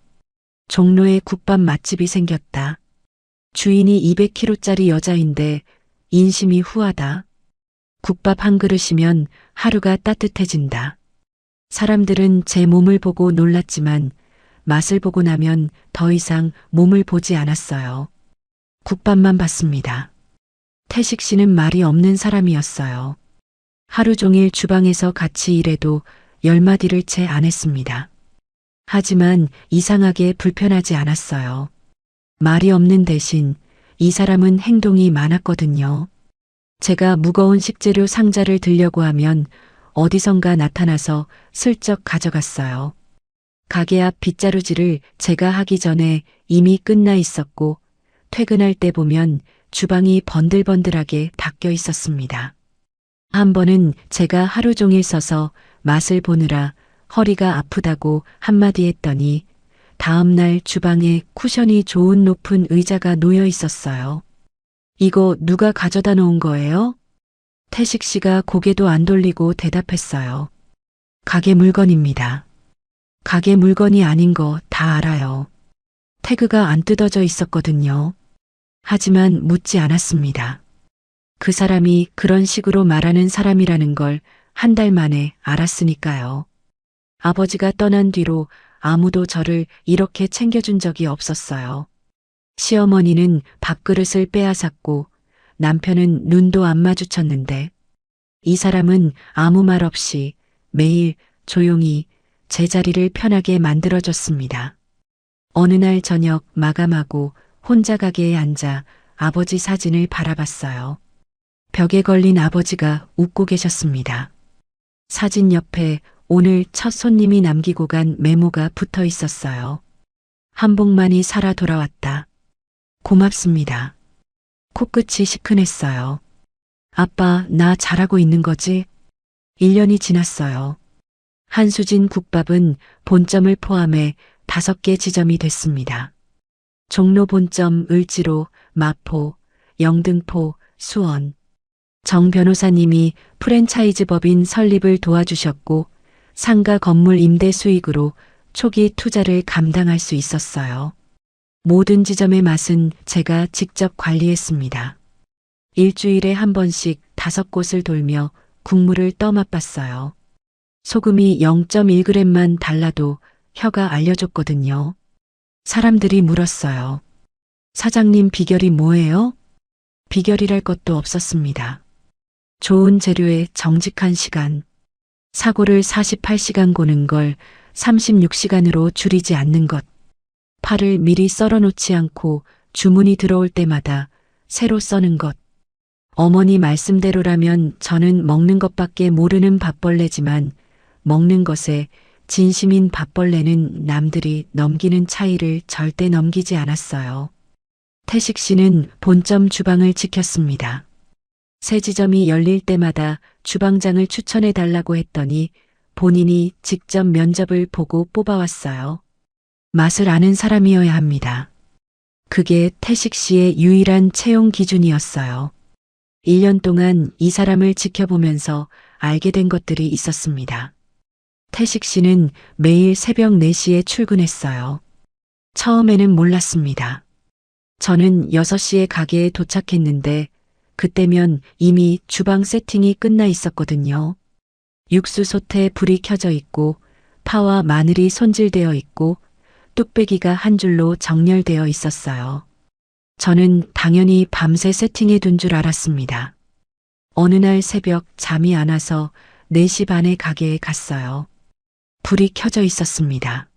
종로에 국밥 맛집이 생겼다. 주인이 200kg짜리 여자인데 인심이 후하다. 국밥 한 그릇이면 하루가 따뜻해진다. 사람들은 제 몸을 보고 놀랐지만 맛을 보고 나면 더 이상 몸을 보지 않았어요. 국밥만 봤습니다. 태식 씨는 말이 없는 사람이었어요. 하루 종일 주방에서 같이 일해도 10마디를 채 안 했습니다. 하지만 이상하게 불편하지 않았어요. 말이 없는 대신 이 사람은 행동이 많았거든요. 제가 무거운 식재료 상자를 들려고 하면 어디선가 나타나서 슬쩍 가져갔어요. 가게 앞 빗자루질을 제가 하기 전에 이미 끝나 있었고 퇴근할 때 보면 주방이 번들번들하게 닦여 있었습니다. 한 번은 제가 하루 종일 서서 맛을 보느라 허리가 아프다고 한마디 했더니 다음날 주방에 쿠션이 좋은 높은 의자가 놓여 있었어요. 이거 누가 가져다 놓은 거예요? 태식 씨가 고개도 안 돌리고 대답했어요. 가게 물건입니다. 가게 물건이 아닌 거 다 알아요. 태그가 안 뜯어져 있었거든요. 하지만 묻지 않았습니다. 그 사람이 그런 식으로 말하는 사람이라는 걸 한 달 만에 알았으니까요. 아버지가 떠난 뒤로 아무도 저를 이렇게 챙겨준 적이 없었어요. 시어머니는 밥그릇을 빼앗았고 남편은 눈도 안 마주쳤는데 이 사람은 아무 말 없이 매일 조용히 제 자리를 편하게 만들어줬습니다. 어느 날 저녁 마감하고 혼자 가게에 앉아 아버지 사진을 바라봤어요. 벽에 걸린 아버지가 웃고 계셨습니다. 사진 옆에 오늘 첫 손님이 남기고 간 메모가 붙어 있었어요. 한복만이 살아 돌아왔다. 고맙습니다. 코끝이 시큰했어요. 아빠, 나 잘하고 있는 거지? 1년이 지났어요. 한수진 국밥은 본점을 포함해 5개 지점이 됐습니다. 종로 본점, 을지로, 마포, 영등포, 수원. 정 변호사님이 프랜차이즈 법인 설립을 도와주셨고 상가 건물 임대 수익으로 초기 투자를 감당할 수 있었어요. 모든 지점의 맛은 제가 직접 관리했습니다. 일주일에 한 번씩 5곳을 돌며 국물을 떠맛봤어요. 소금이 0.1g만 달라도 혀가 알려줬거든요. 사람들이 물었어요. 사장님 비결이 뭐예요? 비결이랄 것도 없었습니다. 좋은 재료에 정직한 시간. 사고를 48시간 고는 걸 36시간으로 줄이지 않는 것. 파를 미리 썰어놓지 않고 주문이 들어올 때마다 새로 써는 것. 어머니 말씀대로라면 저는 먹는 것밖에 모르는 밥벌레지만 먹는 것에 진심인 밥벌레는 남들이 넘기는 차이를 절대 넘기지 않았어요. 태식 씨는 본점 주방을 지켰습니다. 새 지점이 열릴 때마다 주방장을 추천해 달라고 했더니 본인이 직접 면접을 보고 뽑아왔어요. 맛을 아는 사람이어야 합니다. 그게 태식 씨의 유일한 채용 기준이었어요. 1년 동안 이 사람을 지켜보면서 알게 된 것들이 있었습니다. 태식 씨는 매일 새벽 4시에 출근했어요. 처음에는 몰랐습니다. 저는 6시에 가게에 도착했는데 그때면 이미 주방 세팅이 끝나 있었거든요. 육수 솥에 불이 켜져 있고 파와 마늘이 손질되어 있고 뚝배기가 한 줄로 정렬되어 있었어요. 저는 당연히 밤새 세팅해 둔 줄 알았습니다. 어느 날 새벽 잠이 안 와서 4시 반에 가게에 갔어요. 불이 켜져 있었습니다.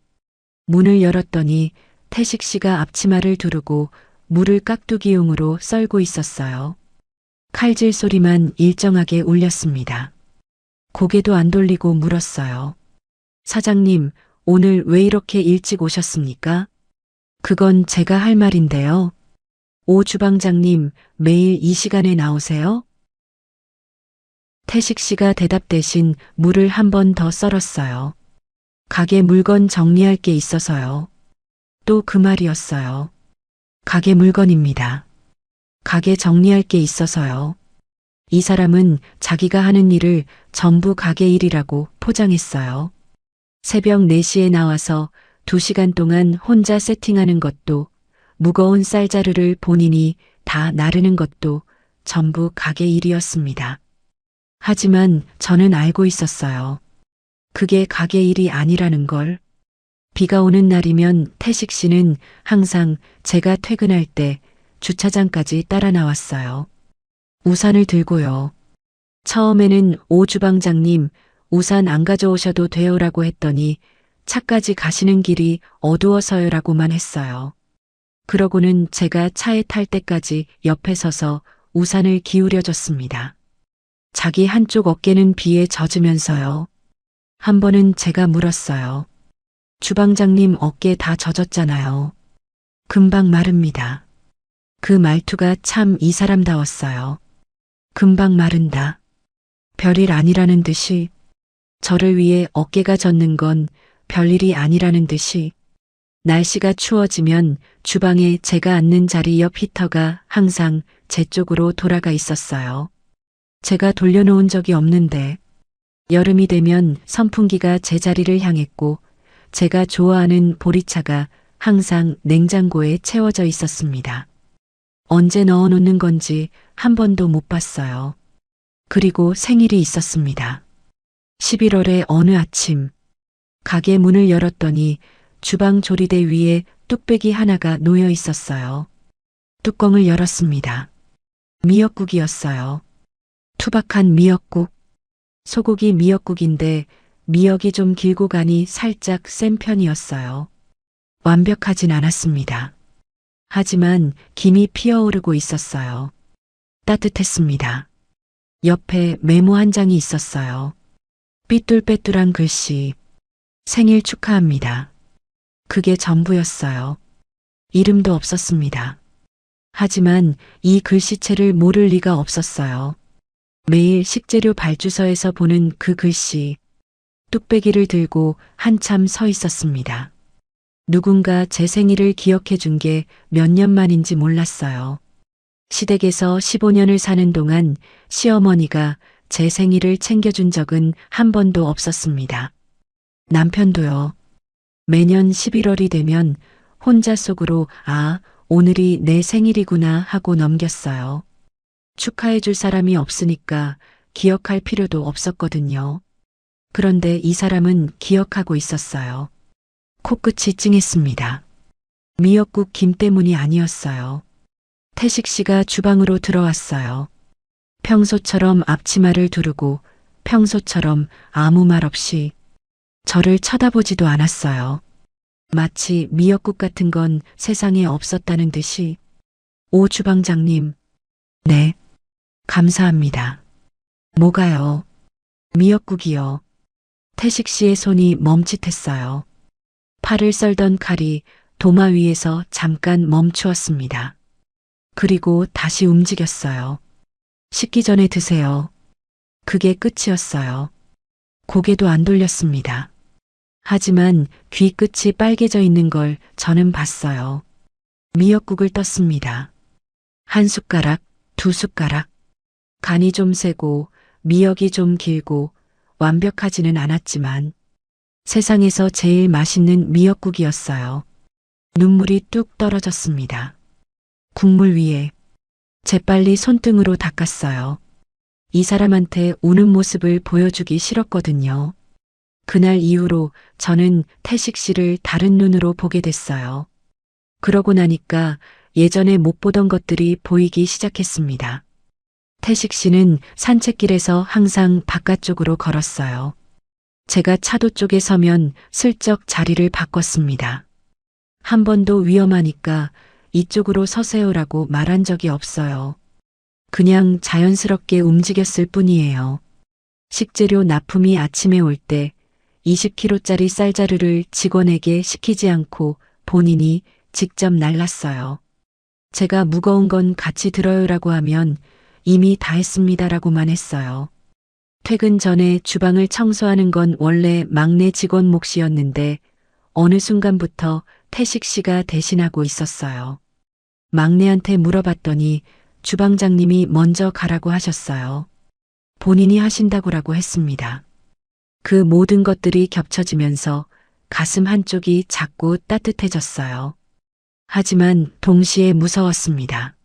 문을 열었더니 태식 씨가 앞치마를 두르고 물을 깍두기용으로 썰고 있었어요. 칼질 소리만 일정하게 울렸습니다. 고개도 안 돌리고 물었어요. 사장님, 오늘 왜 이렇게 일찍 오셨습니까? 그건 제가 할 말인데요. 오 주방장님, 매일 이 시간에 나오세요? 태식 씨가 대답 대신 물을 한 번 더 썰었어요. 가게 물건 정리할 게 있어서요. 또 그 말이었어요. 가게 물건입니다. 가게 정리할 게 있어서요. 이 사람은 자기가 하는 일을 전부 가게 일이라고 포장했어요. 새벽 4시에 나와서 2시간 동안 혼자 세팅하는 것도 무거운 쌀자루를 본인이 다 나르는 것도 전부 가게 일이었습니다. 하지만 저는 알고 있었어요. 그게 가게 일이 아니라는 걸. 비가 오는 날이면 태식 씨는 항상 제가 퇴근할 때 주차장까지 따라 나왔어요. 우산을 들고요. 처음에는 오 주방장님, 우산 안 가져오셔도 돼요라고 했더니 차까지 가시는 길이 어두워서요라고만 했어요. 그러고는 제가 차에 탈 때까지 옆에 서서 우산을 기울여줬습니다. 자기 한쪽 어깨는 비에 젖으면서요. 한 번은 제가 물었어요. 주방장님 어깨 다 젖었잖아요. 금방 마릅니다. 그 말투가 참 이 사람다웠어요. 금방 마른다. 별일 아니라는 듯이, 저를 위해 어깨가 젖는 건 별일이 아니라는 듯이. 날씨가 추워지면 주방에 제가 앉는 자리 옆 히터가 항상 제 쪽으로 돌아가 있었어요. 제가 돌려놓은 적이 없는데, 여름이 되면 선풍기가 제 자리를 향했고 제가 좋아하는 보리차가 항상 냉장고에 채워져 있었습니다. 언제 넣어놓는 건지 한 번도 못 봤어요. 그리고 생일이 있었습니다. 11월의 어느 아침, 가게 문을 열었더니 주방 조리대 위에 뚝배기 하나가 놓여 있었어요. 뚜껑을 열었습니다. 미역국이었어요. 투박한 미역국. 소고기 미역국인데 미역이 좀 길고 간이 살짝 센 편이었어요. 완벽하진 않았습니다. 하지만 김이 피어오르고 있었어요. 따뜻했습니다. 옆에 메모 한 장이 있었어요. 삐뚤빼뚤한 글씨. 생일 축하합니다. 그게 전부였어요. 이름도 없었습니다. 하지만 이 글씨체를 모를 리가 없었어요. 매일 식재료 발주서에서 보는 그 글씨, 뚝배기를 들고 한참 서 있었습니다. 누군가 제 생일을 기억해 준 게 몇 년 만인지 몰랐어요. 시댁에서 15년을 사는 동안 시어머니가 제 생일을 챙겨준 적은 한 번도 없었습니다. 남편도요. 매년 11월이 되면 혼자 속으로 아, 오늘이 내 생일이구나 하고 넘겼어요. 축하해 줄 사람이 없으니까 기억할 필요도 없었거든요. 그런데 이 사람은 기억하고 있었어요. 코끝이 찡했습니다. 미역국 김 때문이 아니었어요. 태식 씨가 주방으로 들어왔어요. 평소처럼 앞치마를 두르고 평소처럼 아무 말 없이 저를 쳐다보지도 않았어요. 마치 미역국 같은 건 세상에 없었다는 듯이. 오 주방장님. 네. 감사합니다. 뭐가요? 미역국이요. 태식 씨의 손이 멈칫했어요. 팔을 썰던 칼이 도마 위에서 잠깐 멈추었습니다. 그리고 다시 움직였어요. 식기 전에 드세요. 그게 끝이었어요. 고개도 안 돌렸습니다. 하지만 귀 끝이 빨개져 있는 걸 저는 봤어요. 미역국을 떴습니다. 한 숟가락, 두 숟가락. 간이 좀 세고 미역이 좀 길고 완벽하지는 않았지만 세상에서 제일 맛있는 미역국이었어요. 눈물이 뚝 떨어졌습니다. 국물 위에 재빨리 손등으로 닦았어요. 이 사람한테 우는 모습을 보여주기 싫었거든요. 그날 이후로 저는 태식 씨를 다른 눈으로 보게 됐어요. 그러고 나니까 예전에 못 보던 것들이 보이기 시작했습니다. 태식 씨는 산책길에서 항상 바깥쪽으로 걸었어요. 제가 차도 쪽에 서면 슬쩍 자리를 바꿨습니다. 한 번도 위험하니까 이쪽으로 서세요라고 말한 적이 없어요. 그냥 자연스럽게 움직였을 뿐이에요. 식재료 납품이 아침에 올 때 20kg짜리 쌀자루를 직원에게 시키지 않고 본인이 직접 날랐어요. 제가 무거운 건 같이 들어요라고 하면 이미 다 했습니다라고만 했어요. 퇴근 전에 주방을 청소하는 건 원래 막내 직원 몫이었는데 어느 순간부터 태식 씨가 대신하고 있었어요. 막내한테 물어봤더니 주방장님이 먼저 가라고 하셨어요. 본인이 하신다고라고 했습니다. 그 모든 것들이 겹쳐지면서 가슴 한쪽이 자꾸 따뜻해졌어요. 하지만 동시에 무서웠습니다.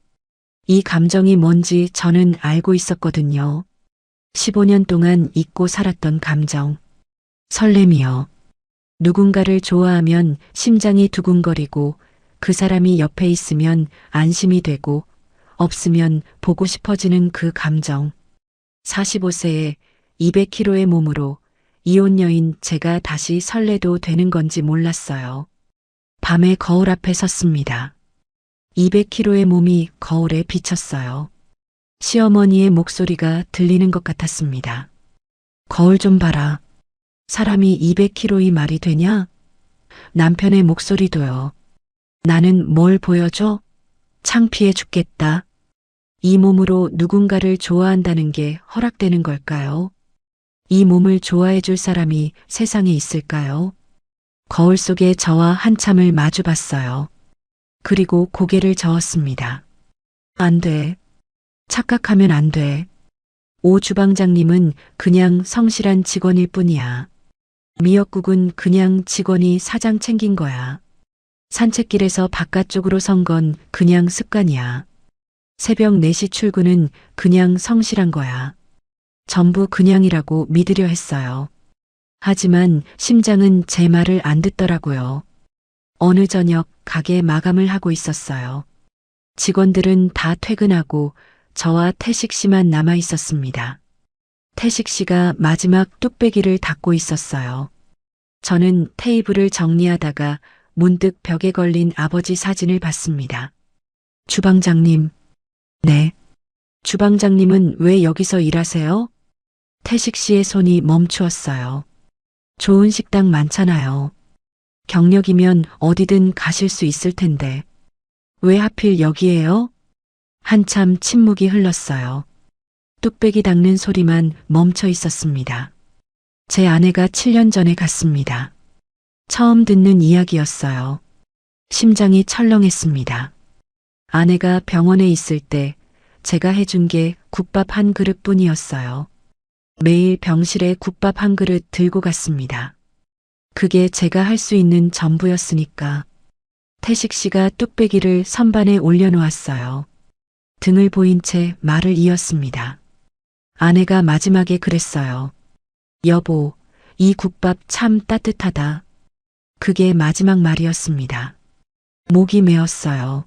이 감정이 뭔지 저는 알고 있었거든요. 15년 동안 잊고 살았던 감정. 설렘이요. 누군가를 좋아하면 심장이 두근거리고 그 사람이 옆에 있으면 안심이 되고 없으면 보고 싶어지는 그 감정. 45세에 200kg의 몸으로 이혼 여인 제가 다시 설레도 되는 건지 몰랐어요. 밤에 거울 앞에 섰습니다. 200kg의 몸이 거울에 비쳤어요. 시어머니의 목소리가 들리는 것 같았습니다. 거울 좀 봐라. 사람이 200kg이 말이 되냐? 남편의 목소리도요. 나는 뭘 보여줘? 창피해 죽겠다. 이 몸으로 누군가를 좋아한다는 게 허락되는 걸까요? 이 몸을 좋아해 줄 사람이 세상에 있을까요? 거울 속에 저와 한참을 마주 봤어요. 그리고 고개를 저었습니다. 안 돼. 착각하면 안 돼. 오 주방장님은 그냥 성실한 직원일 뿐이야. 미역국은 그냥 직원이 사장 챙긴 거야. 산책길에서 바깥쪽으로 선 건 그냥 습관이야. 새벽 4시 출근은 그냥 성실한 거야. 전부 그냥이라고 믿으려 했어요. 하지만 심장은 제 말을 안 듣더라고요. 어느 저녁 가게 마감을 하고 있었어요. 직원들은 다 퇴근하고 저와 태식 씨만 남아 있었습니다. 태식 씨가 마지막 뚝배기를 닫고 있었어요. 저는 테이블을 정리하다가 문득 벽에 걸린 아버지 사진을 봤습니다. 주방장님. 네. 주방장님은 왜 여기서 일하세요? 태식 씨의 손이 멈추었어요. 좋은 식당 많잖아요. 경력이면 어디든 가실 수 있을 텐데. 왜 하필 여기에요? 한참 침묵이 흘렀어요. 뚝배기 닦는 소리만 멈춰 있었습니다. 제 아내가 7년 전에 갔습니다. 처음 듣는 이야기였어요. 심장이 철렁했습니다. 아내가 병원에 있을 때 제가 해준 게 국밥 한 그릇뿐이었어요. 매일 병실에 국밥 한 그릇 들고 갔습니다. 그게 제가 할 수 있는 전부였으니까. 태식 씨가 뚝배기를 선반에 올려놓았어요. 등을 보인 채 말을 이었습니다. 아내가 마지막에 그랬어요. 여보, 이 국밥 참 따뜻하다. 그게 마지막 말이었습니다. 목이 메었어요.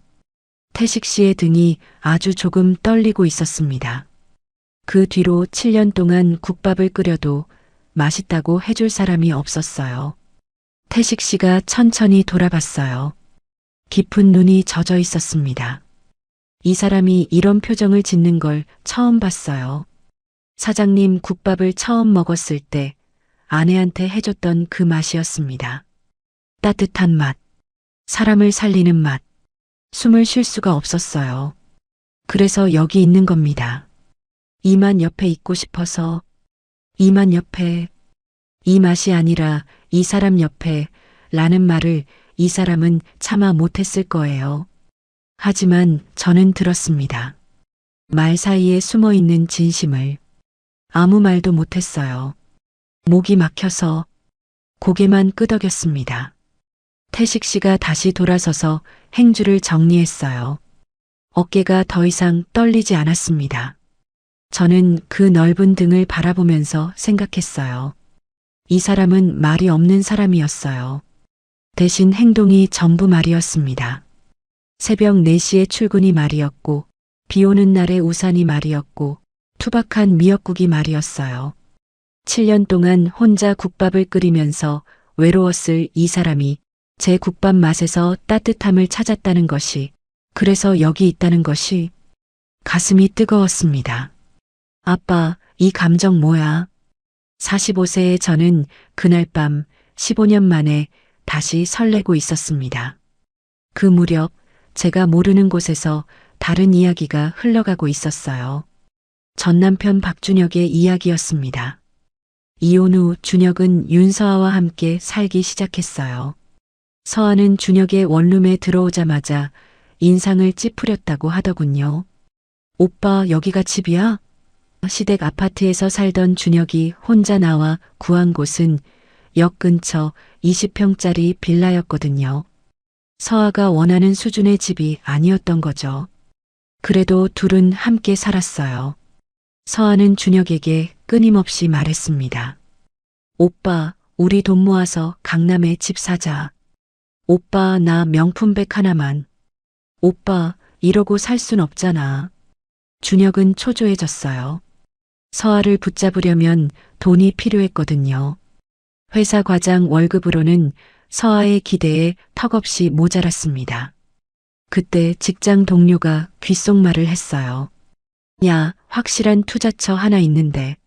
태식 씨의 등이 아주 조금 떨리고 있었습니다. 그 뒤로 7년 동안 국밥을 끓여도 맛있다고 해줄 사람이 없었어요. 태식 씨가 천천히 돌아봤어요. 깊은 눈이 젖어 있었습니다. 이 사람이 이런 표정을 짓는 걸 처음 봤어요. 사장님 국밥을 처음 먹었을 때 아내한테 해줬던 그 맛이었습니다. 따뜻한 맛, 사람을 살리는 맛, 숨을 쉴 수가 없었어요. 그래서 여기 있는 겁니다. 이만 옆에 있고 싶어서, 이만 옆에, 이 맛이 아니라 이 사람 옆에 라는 말을 이 사람은 차마 못했을 거예요. 하지만 저는 들었습니다. 말 사이에 숨어 있는 진심을. 아무 말도 못했어요. 목이 막혀서 고개만 끄덕였습니다. 태식 씨가 다시 돌아서서 행주를 정리했어요. 어깨가 더 이상 떨리지 않았습니다. 저는 그 넓은 등을 바라보면서 생각했어요. 이 사람은 말이 없는 사람이었어요. 대신 행동이 전부 말이었습니다. 새벽 4시에 출근이 말이었고, 비 오는 날에 우산이 말이었고, 투박한 미역국이 말이었어요. 7년 동안 혼자 국밥을 끓이면서 외로웠을 이 사람이 제 국밥 맛에서 따뜻함을 찾았다는 것이, 그래서 여기 있다는 것이 가슴이 뜨거웠습니다. 아빠, 이 감정 뭐야? 45세의 저는 그날 밤 15년 만에 다시 설레고 있었습니다. 그 무렵 제가 모르는 곳에서 다른 이야기가 흘러가고 있었어요. 전 남편 박준혁의 이야기였습니다. 이혼 후 준혁은 윤서아와 함께 살기 시작했어요. 서아는 준혁의 원룸에 들어오자마자 인상을 찌푸렸다고 하더군요. 오빠, 여기가 집이야? 시댁 아파트에서 살던 준혁이 혼자 나와 구한 곳은 역 근처 20평짜리 빌라였거든요. 서아가 원하는 수준의 집이 아니었던 거죠. 그래도 둘은 함께 살았어요. 서아는 준혁에게 끊임없이 말했습니다. 오빠, 우리 돈 모아서 강남에 집 사자. 오빠, 나 명품백 하나만. 오빠, 이러고 살 순 없잖아. 준혁은 초조해졌어요. 서아를 붙잡으려면 돈이 필요했거든요. 회사 과장 월급으로는 서아의 기대에 턱없이 모자랐습니다. 그때 직장 동료가 귓속말을 했어요. 야, 확실한 투자처 하나 있는데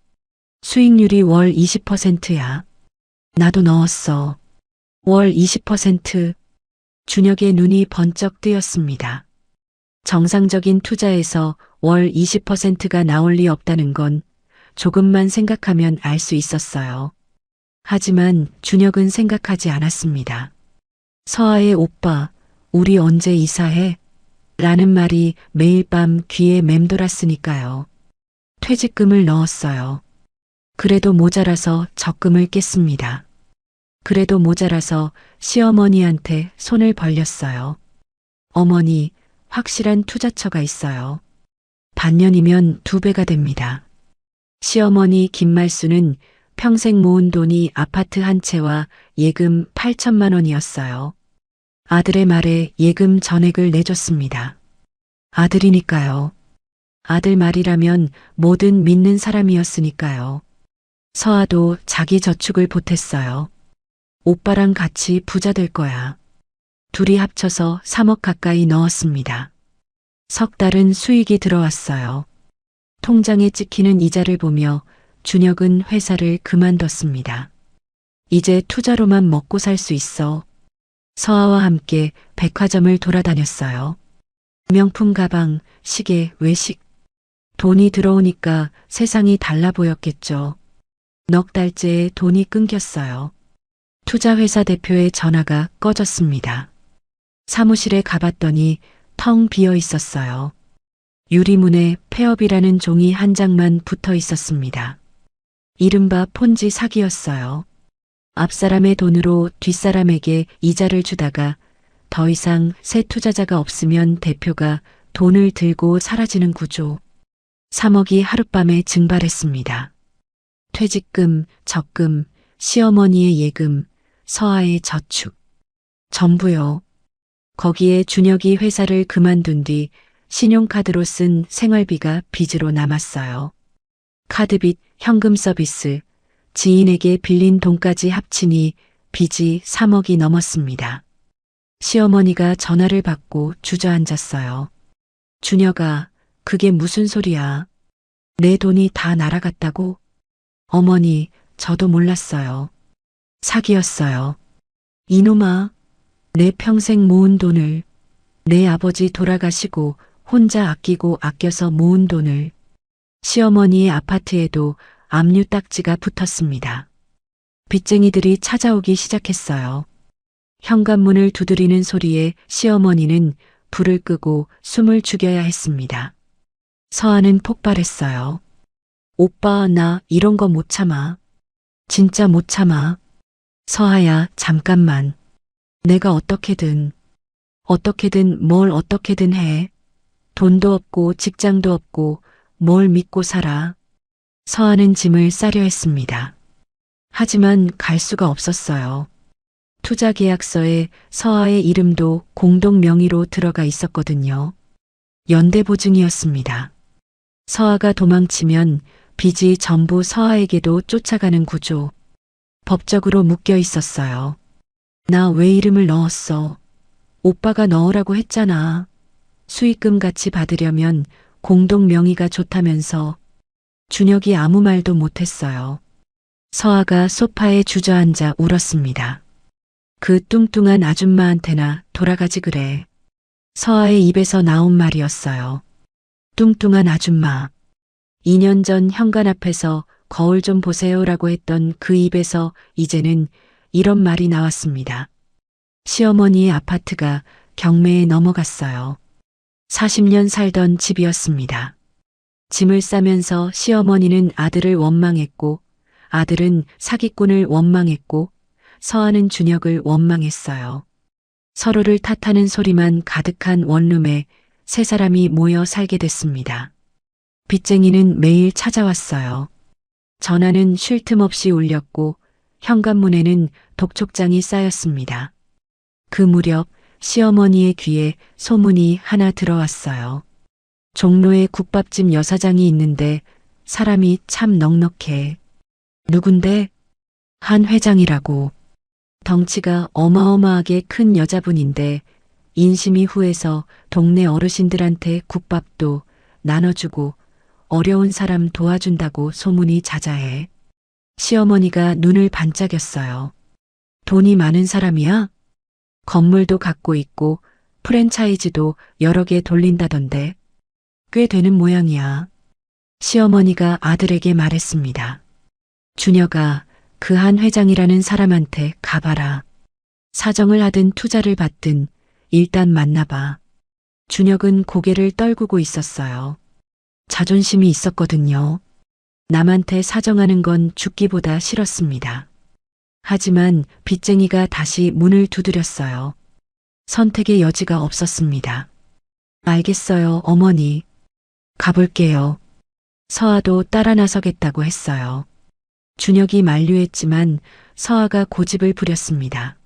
수익률이 월 20%야. 나도 넣었어. 월 20%. 준혁의 눈이 번쩍 뜨였습니다. 정상적인 투자에서 월 20%가 나올 리 없다는 건 조금만 생각하면 알 수 있었어요. 하지만 준혁은 생각하지 않았습니다. 서아의 오빠, 우리 언제 이사해? 라는 말이 매일 밤 귀에 맴돌았으니까요. 퇴직금을 넣었어요. 그래도 모자라서 적금을 깼습니다. 그래도 모자라서 시어머니한테 손을 벌렸어요. 어머니, 확실한 투자처가 있어요. 반년이면 2배가 됩니다. 시어머니 김말수는 평생 모은 돈이 아파트 한 채와 예금 8천만 원이었어요. 아들의 말에 예금 전액을 내줬습니다. 아들이니까요. 아들 말이라면 뭐든 믿는 사람이었으니까요. 서아도 자기 저축을 보탰어요. 오빠랑 같이 부자 될 거야. 둘이 합쳐서 3억 가까이 넣었습니다. 석 달은 수익이 들어왔어요. 통장에 찍히는 이자를 보며 준혁은 회사를 그만뒀습니다. 이제 투자로만 먹고 살 수 있어. 서아와 함께 백화점을 돌아다녔어요. 명품 가방, 시계, 외식. 돈이 들어오니까 세상이 달라 보였겠죠. 넉 달째에 돈이 끊겼어요. 투자회사 대표의 전화가 꺼졌습니다. 사무실에 가봤더니 텅 비어 있었어요. 유리문에 폐업이라는 종이 한 장만 붙어 있었습니다. 이른바 폰지 사기였어요. 앞사람의 돈으로 뒷사람에게 이자를 주다가 더 이상 새 투자자가 없으면 대표가 돈을 들고 사라지는 구조. 3억이 하룻밤에 증발했습니다. 퇴직금, 적금, 시어머니의 예금, 서아의 저축. 전부요. 거기에 준혁이 회사를 그만둔 뒤 신용카드로 쓴 생활비가 빚으로 남았어요. 카드빚, 현금 서비스, 지인에게 빌린 돈까지 합치니 빚이 3억이 넘었습니다. 시어머니가 전화를 받고 주저앉았어요. 준혁아, 그게 무슨 소리야? 내 돈이 다 날아갔다고? 어머니, 저도 몰랐어요. 사기였어요. 이놈아, 내 평생 모은 돈을, 내 아버지 돌아가시고 혼자 아끼고 아껴서 모은 돈을, 시어머니의 아파트에도 압류 딱지가 붙었습니다. 빚쟁이들이 찾아오기 시작했어요. 현관문을 두드리는 소리에 시어머니는 불을 끄고 숨을 죽여야 했습니다. 서아는 폭발했어요. 오빠, 나 이런 거 못 참아. 진짜 못 참아. 서아야, 잠깐만. 내가 어떻게든 뭘 어떻게든 해. 돈도 없고 직장도 없고 뭘 믿고 살아. 서아는 짐을 싸려 했습니다. 하지만 갈 수가 없었어요. 투자 계약서에 서아의 이름도 공동 명의로 들어가 있었거든요. 연대보증이었습니다. 서아가 도망치면 빚이 전부 서아에게도 쫓아가는 구조. 법적으로 묶여 있었어요. 나 왜 이름을 넣었어? 오빠가 넣으라고 했잖아. 수익금 같이 받으려면 공동 명의가 좋다면서. 준혁이 아무 말도 못했어요. 서아가 소파에 주저앉아 울었습니다. 그 뚱뚱한 아줌마한테나 돌아가지 그래. 서아의 입에서 나온 말이었어요. 뚱뚱한 아줌마. 2년 전 현관 앞에서 거울 좀 보세요라고 했던 그 입에서 이제는 이런 말이 나왔습니다. 시어머니의 아파트가 경매에 넘어갔어요. 40년 살던 집이었습니다. 짐을 싸면서 시어머니는 아들을 원망했고 아들은 사기꾼을 원망했고 서아는 준혁을 원망했어요. 서로를 탓하는 소리만 가득한 원룸에 세 사람이 모여 살게 됐습니다. 빚쟁이는 매일 찾아왔어요. 전화는 쉴 틈 없이 울렸고 현관문에는 독촉장이 쌓였습니다. 그 무렵 시어머니의 귀에 소문이 하나 들어왔어요. 종로에 국밥집 여사장이 있는데 사람이 참 넉넉해. 누군데? 한 회장이라고. 덩치가 어마어마하게 큰 여자분인데 인심이 후해서 동네 어르신들한테 국밥도 나눠주고 어려운 사람 도와준다고 소문이 자자해. 시어머니가 눈을 반짝였어요. 돈이 많은 사람이야? 건물도 갖고 있고 프랜차이즈도 여러 개 돌린다던데. 꽤 되는 모양이야. 시어머니가 아들에게 말했습니다. 준혁아, 그 한 회장이라는 사람한테 가봐라. 사정을 하든 투자를 받든 일단 만나봐. 준혁은 고개를 떨구고 있었어요. 자존심이 있었거든요. 남한테 사정하는 건 죽기보다 싫었습니다. 하지만 빚쟁이가 다시 문을 두드렸어요. 선택의 여지가 없었습니다. 알겠어요, 어머니. 가볼게요. 서아도 따라 나서겠다고 했어요. 준혁이 만류했지만 서아가 고집을 부렸습니다.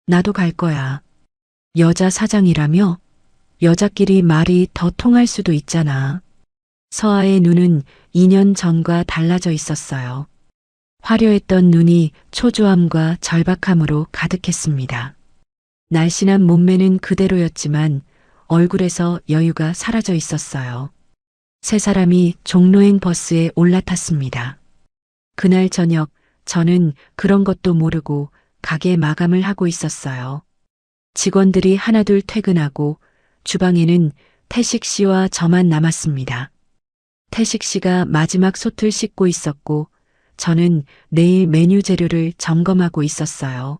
나도 갈 거야. 여자 사장이라며? 여자끼리 말이 더 통할 수도 있잖아. 서아의 눈은 2년 전과 달라져 있었어요. 화려했던 눈이 초조함과 절박함으로 가득했습니다. 날씬한 몸매는 그대로였지만 얼굴에서 여유가 사라져 있었어요. 세 사람이 종로행 버스에 올라탔습니다. 그날 저녁 저는 그런 것도 모르고 가게 마감을 하고 있었어요. 직원들이 하나둘 퇴근하고 주방에는 태식 씨와 저만 남았습니다. 태식 씨가 마지막 솥을 씻고 있었고 저는 내일 메뉴 재료를 점검하고 있었어요.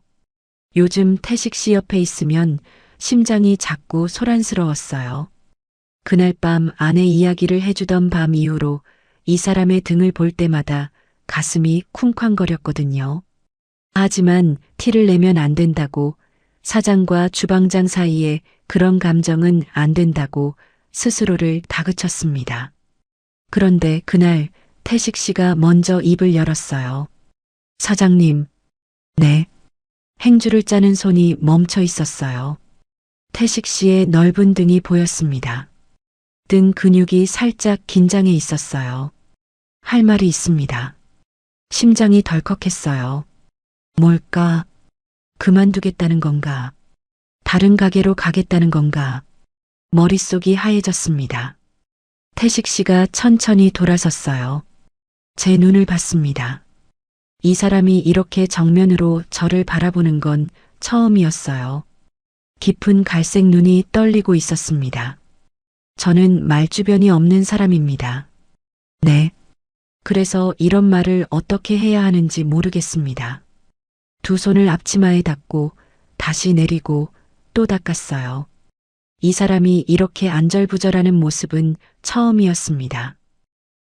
요즘 태식 씨 옆에 있으면 심장이 자꾸 소란스러웠어요. 그날 밤 아내 이야기를 해주던 밤 이후로 이 사람의 등을 볼 때마다 가슴이 쿵쾅거렸거든요. 하지만 티를 내면 안 된다고, 사장과 주방장 사이에 그런 감정은 안 된다고 스스로를 다그쳤습니다. 그런데 그날 태식 씨가 먼저 입을 열었어요. 사장님. 네. 행주를 짜는 손이 멈춰 있었어요. 태식 씨의 넓은 등이 보였습니다. 등 근육이 살짝 긴장해 있었어요. 할 말이 있습니다. 심장이 덜컥했어요. 뭘까? 그만두겠다는 건가? 다른 가게로 가겠다는 건가? 머릿속이 하얘졌습니다. 태식 씨가 천천히 돌아섰어요. 제 눈을 봤습니다. 이 사람이 이렇게 정면으로 저를 바라보는 건 처음이었어요. 깊은 갈색 눈이 떨리고 있었습니다. 저는 말주변이 없는 사람입니다. 네. 그래서 이런 말을 어떻게 해야 하는지 모르겠습니다. 두 손을 앞치마에 닿고 다시 내리고 또 닦았어요. 이 사람이 이렇게 안절부절하는 모습은 처음이었습니다.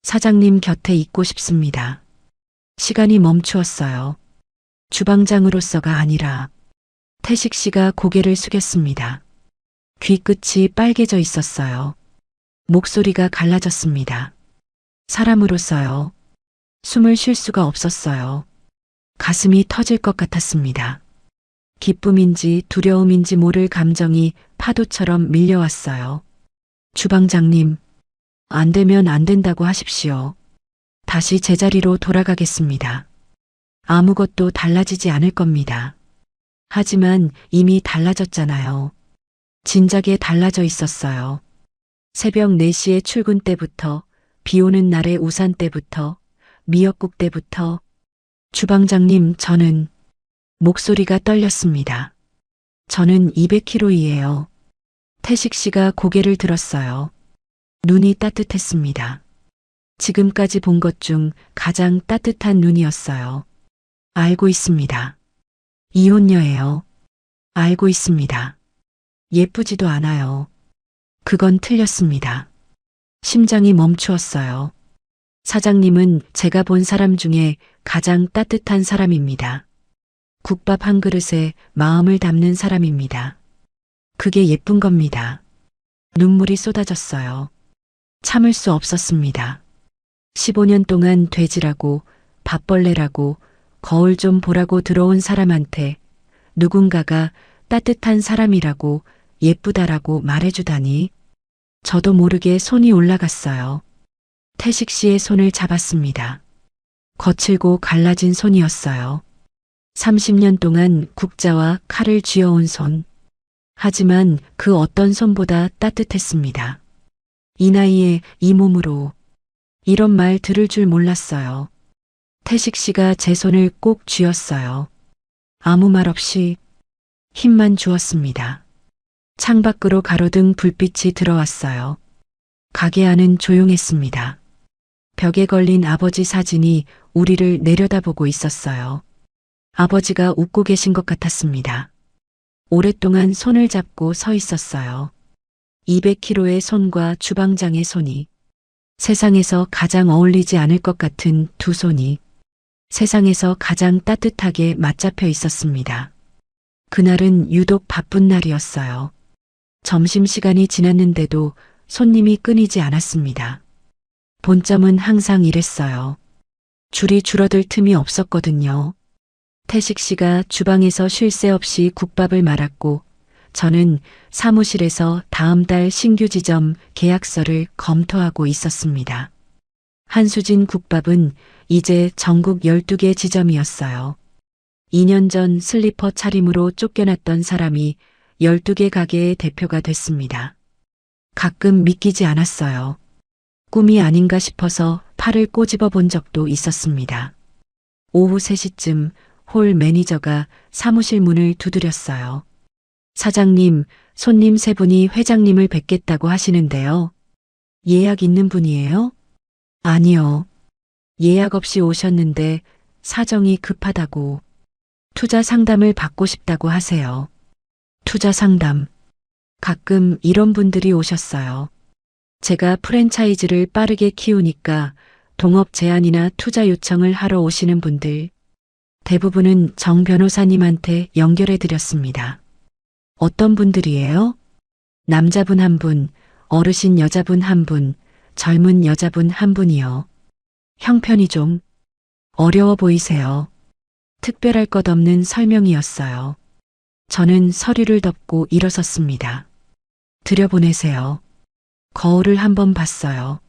사장님 곁에 있고 싶습니다. 시간이 멈추었어요. 주방장으로서가 아니라. 태식 씨가 고개를 숙였습니다. 귀끝이 빨개져 있었어요. 목소리가 갈라졌습니다. 사람으로서요. 숨을 쉴 수가 없었어요. 가슴이 터질 것 같았습니다. 기쁨인지 두려움인지 모를 감정이 파도처럼 밀려왔어요. 주방장님, 안 되면 안 된다고 하십시오. 다시 제자리로 돌아가겠습니다. 아무것도 달라지지 않을 겁니다. 하지만 이미 달라졌잖아요. 진작에 달라져 있었어요. 새벽 4시에 출근 때부터, 비 오는 날의 우산 때부터, 미역국 때부터. 주방장님, 저는 목소리가 떨렸습니다. 저는 200kg이에요. 태식 씨가 고개를 들었어요. 눈이 따뜻했습니다. 지금까지 본 것 중 가장 따뜻한 눈이었어요. 알고 있습니다. 이혼녀예요. 알고 있습니다. 예쁘지도 않아요. 그건 틀렸습니다. 심장이 멈추었어요. 사장님은 제가 본 사람 중에 가장 따뜻한 사람입니다. 국밥 한 그릇에 마음을 담는 사람입니다. 그게 예쁜 겁니다. 눈물이 쏟아졌어요. 참을 수 없었습니다. 15년 동안 돼지라고, 밥벌레라고, 거울 좀 보라고 들어온 사람한테 누군가가 따뜻한 사람이라고 예쁘다라고 말해주다니. 저도 모르게 손이 올라갔어요. 태식 씨의 손을 잡았습니다. 거칠고 갈라진 손이었어요. 30년 동안 국자와 칼을 쥐어온 손. 하지만 그 어떤 손보다 따뜻했습니다. 이 나이에 이 몸으로 이런 말 들을 줄 몰랐어요. 태식 씨가 제 손을 꼭 쥐었어요. 아무 말 없이 힘만 주었습니다. 창밖으로 가로등 불빛이 들어왔어요. 가게 안은 조용했습니다. 벽에 걸린 아버지 사진이 우리를 내려다보고 있었어요. 아버지가 웃고 계신 것 같았습니다. 오랫동안 손을 잡고 서 있었어요. 200kg의 손과 주방장의 손이, 세상에서 가장 어울리지 않을 것 같은 두 손이 세상에서 가장 따뜻하게 맞잡혀 있었습니다. 그날은 유독 바쁜 날이었어요. 점심시간이 지났는데도 손님이 끊이지 않았습니다. 본점은 항상 이랬어요. 줄이 줄어들 틈이 없었거든요. 태식 씨가 주방에서 쉴 새 없이 국밥을 말았고 저는 사무실에서 다음 달 신규 지점 계약서를 검토하고 있었습니다. 한수진 국밥은 이제 전국 12개 지점이었어요. 2년 전 슬리퍼 차림으로 쫓겨났던 사람이 12개 가게의 대표가 됐습니다. 가끔 믿기지 않았어요. 꿈이 아닌가 싶어서 팔을 꼬집어 본 적도 있었습니다. 오후 3시쯤 홀 매니저가 사무실 문을 두드렸어요. 사장님, 손님 3분이 회장님을 뵙겠다고 하시는데요. 예약 있는 분이에요? 아니요. 예약 없이 오셨는데 사정이 급하다고. 투자 상담을 받고 싶다고 하세요. 투자 상담. 가끔 이런 분들이 오셨어요. 제가 프랜차이즈를 빠르게 키우니까 동업 제안이나 투자 요청을 하러 오시는 분들. 대부분은 정 변호사님한테 연결해 드렸습니다. 어떤 분들이에요? 남자분 1분, 어르신 여자분 1분, 젊은 여자분 1분이요. 형편이 좀 어려워 보이세요. 특별할 것 없는 설명이었어요. 저는 서류를 덮고 일어섰습니다. 들여보내세요. 거울을 한번 봤어요.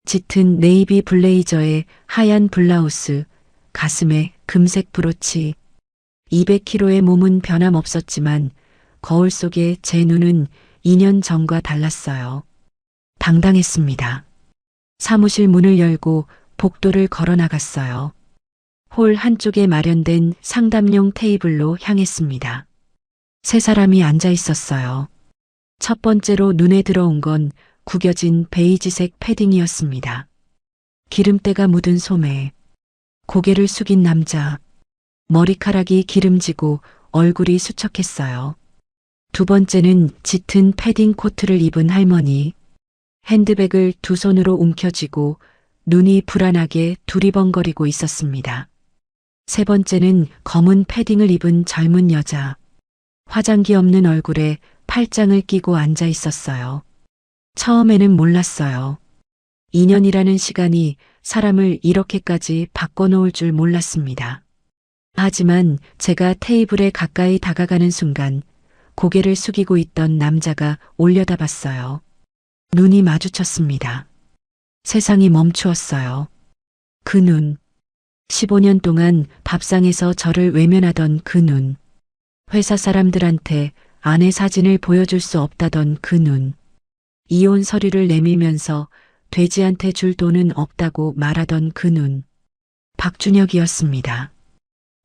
짙은 네이비 블레이저에 하얀 블라우스, 가슴에 금색 브로치. 200kg의 몸은 변함없었지만 거울 속에 제 눈은 2년 전과 달랐어요. 당당했습니다. 사무실 문을 열고 복도를 걸어 나갔어요. 홀 한쪽에 마련된 상담용 테이블로 향했습니다. 3사람이 앉아 있었어요. 첫 번째로 눈에 들어온 건 구겨진 베이지색 패딩이었습니다. 기름때가 묻은 소매, 고개를 숙인 남자, 머리카락이 기름지고 얼굴이 수척했어요. 두 번째는 짙은 패딩 코트를 입은 할머니, 핸드백을 두 손으로 움켜쥐고 눈이 불안하게 두리번거리고 있었습니다. 세 번째는 검은 패딩을 입은 젊은 여자, 화장기 없는 얼굴에 팔짱을 끼고 앉아 있었어요. 처음에는 몰랐어요. 2년이라는 시간이 사람을 이렇게까지 바꿔놓을 줄 몰랐습니다. 하지만 제가 테이블에 가까이 다가가는 순간 고개를 숙이고 있던 남자가 올려다봤어요. 눈이 마주쳤습니다. 세상이 멈추었어요. 그 눈. 15년 동안 밥상에서 저를 외면하던 그 눈. 회사 사람들한테 아내 사진을 보여줄 수 없다던 그 눈. 이혼 서류를 내밀면서 돼지한테 줄 돈은 없다고 말하던 그 눈. 박준혁이었습니다.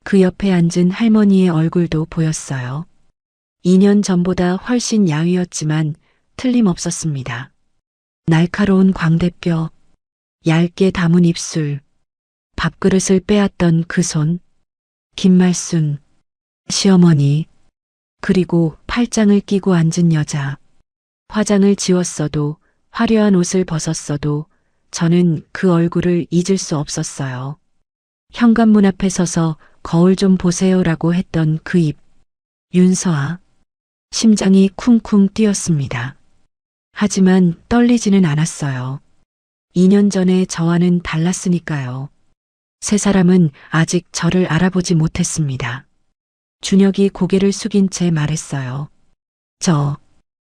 그 옆에 앉은 할머니의 얼굴도 보였어요. 2년 전보다 훨씬 야위었지만 틀림없었습니다. 날카로운 광대뼈, 얇게 담은 입술, 밥그릇을 빼앗던 그 손, 김말순, 시어머니, 그리고 팔짱을 끼고 앉은 여자. 화장을 지웠어도 화려한 옷을 벗었어도 저는 그 얼굴을 잊을 수 없었어요. 현관문 앞에 서서 거울 좀 보세요라고 했던 그 입. 윤서아. 심장이 쿵쿵 뛰었습니다. 하지만 떨리지는 않았어요. 2년 전에 저와는 달랐으니까요. 세 사람은 아직 저를 알아보지 못했습니다. 준혁이 고개를 숙인 채 말했어요.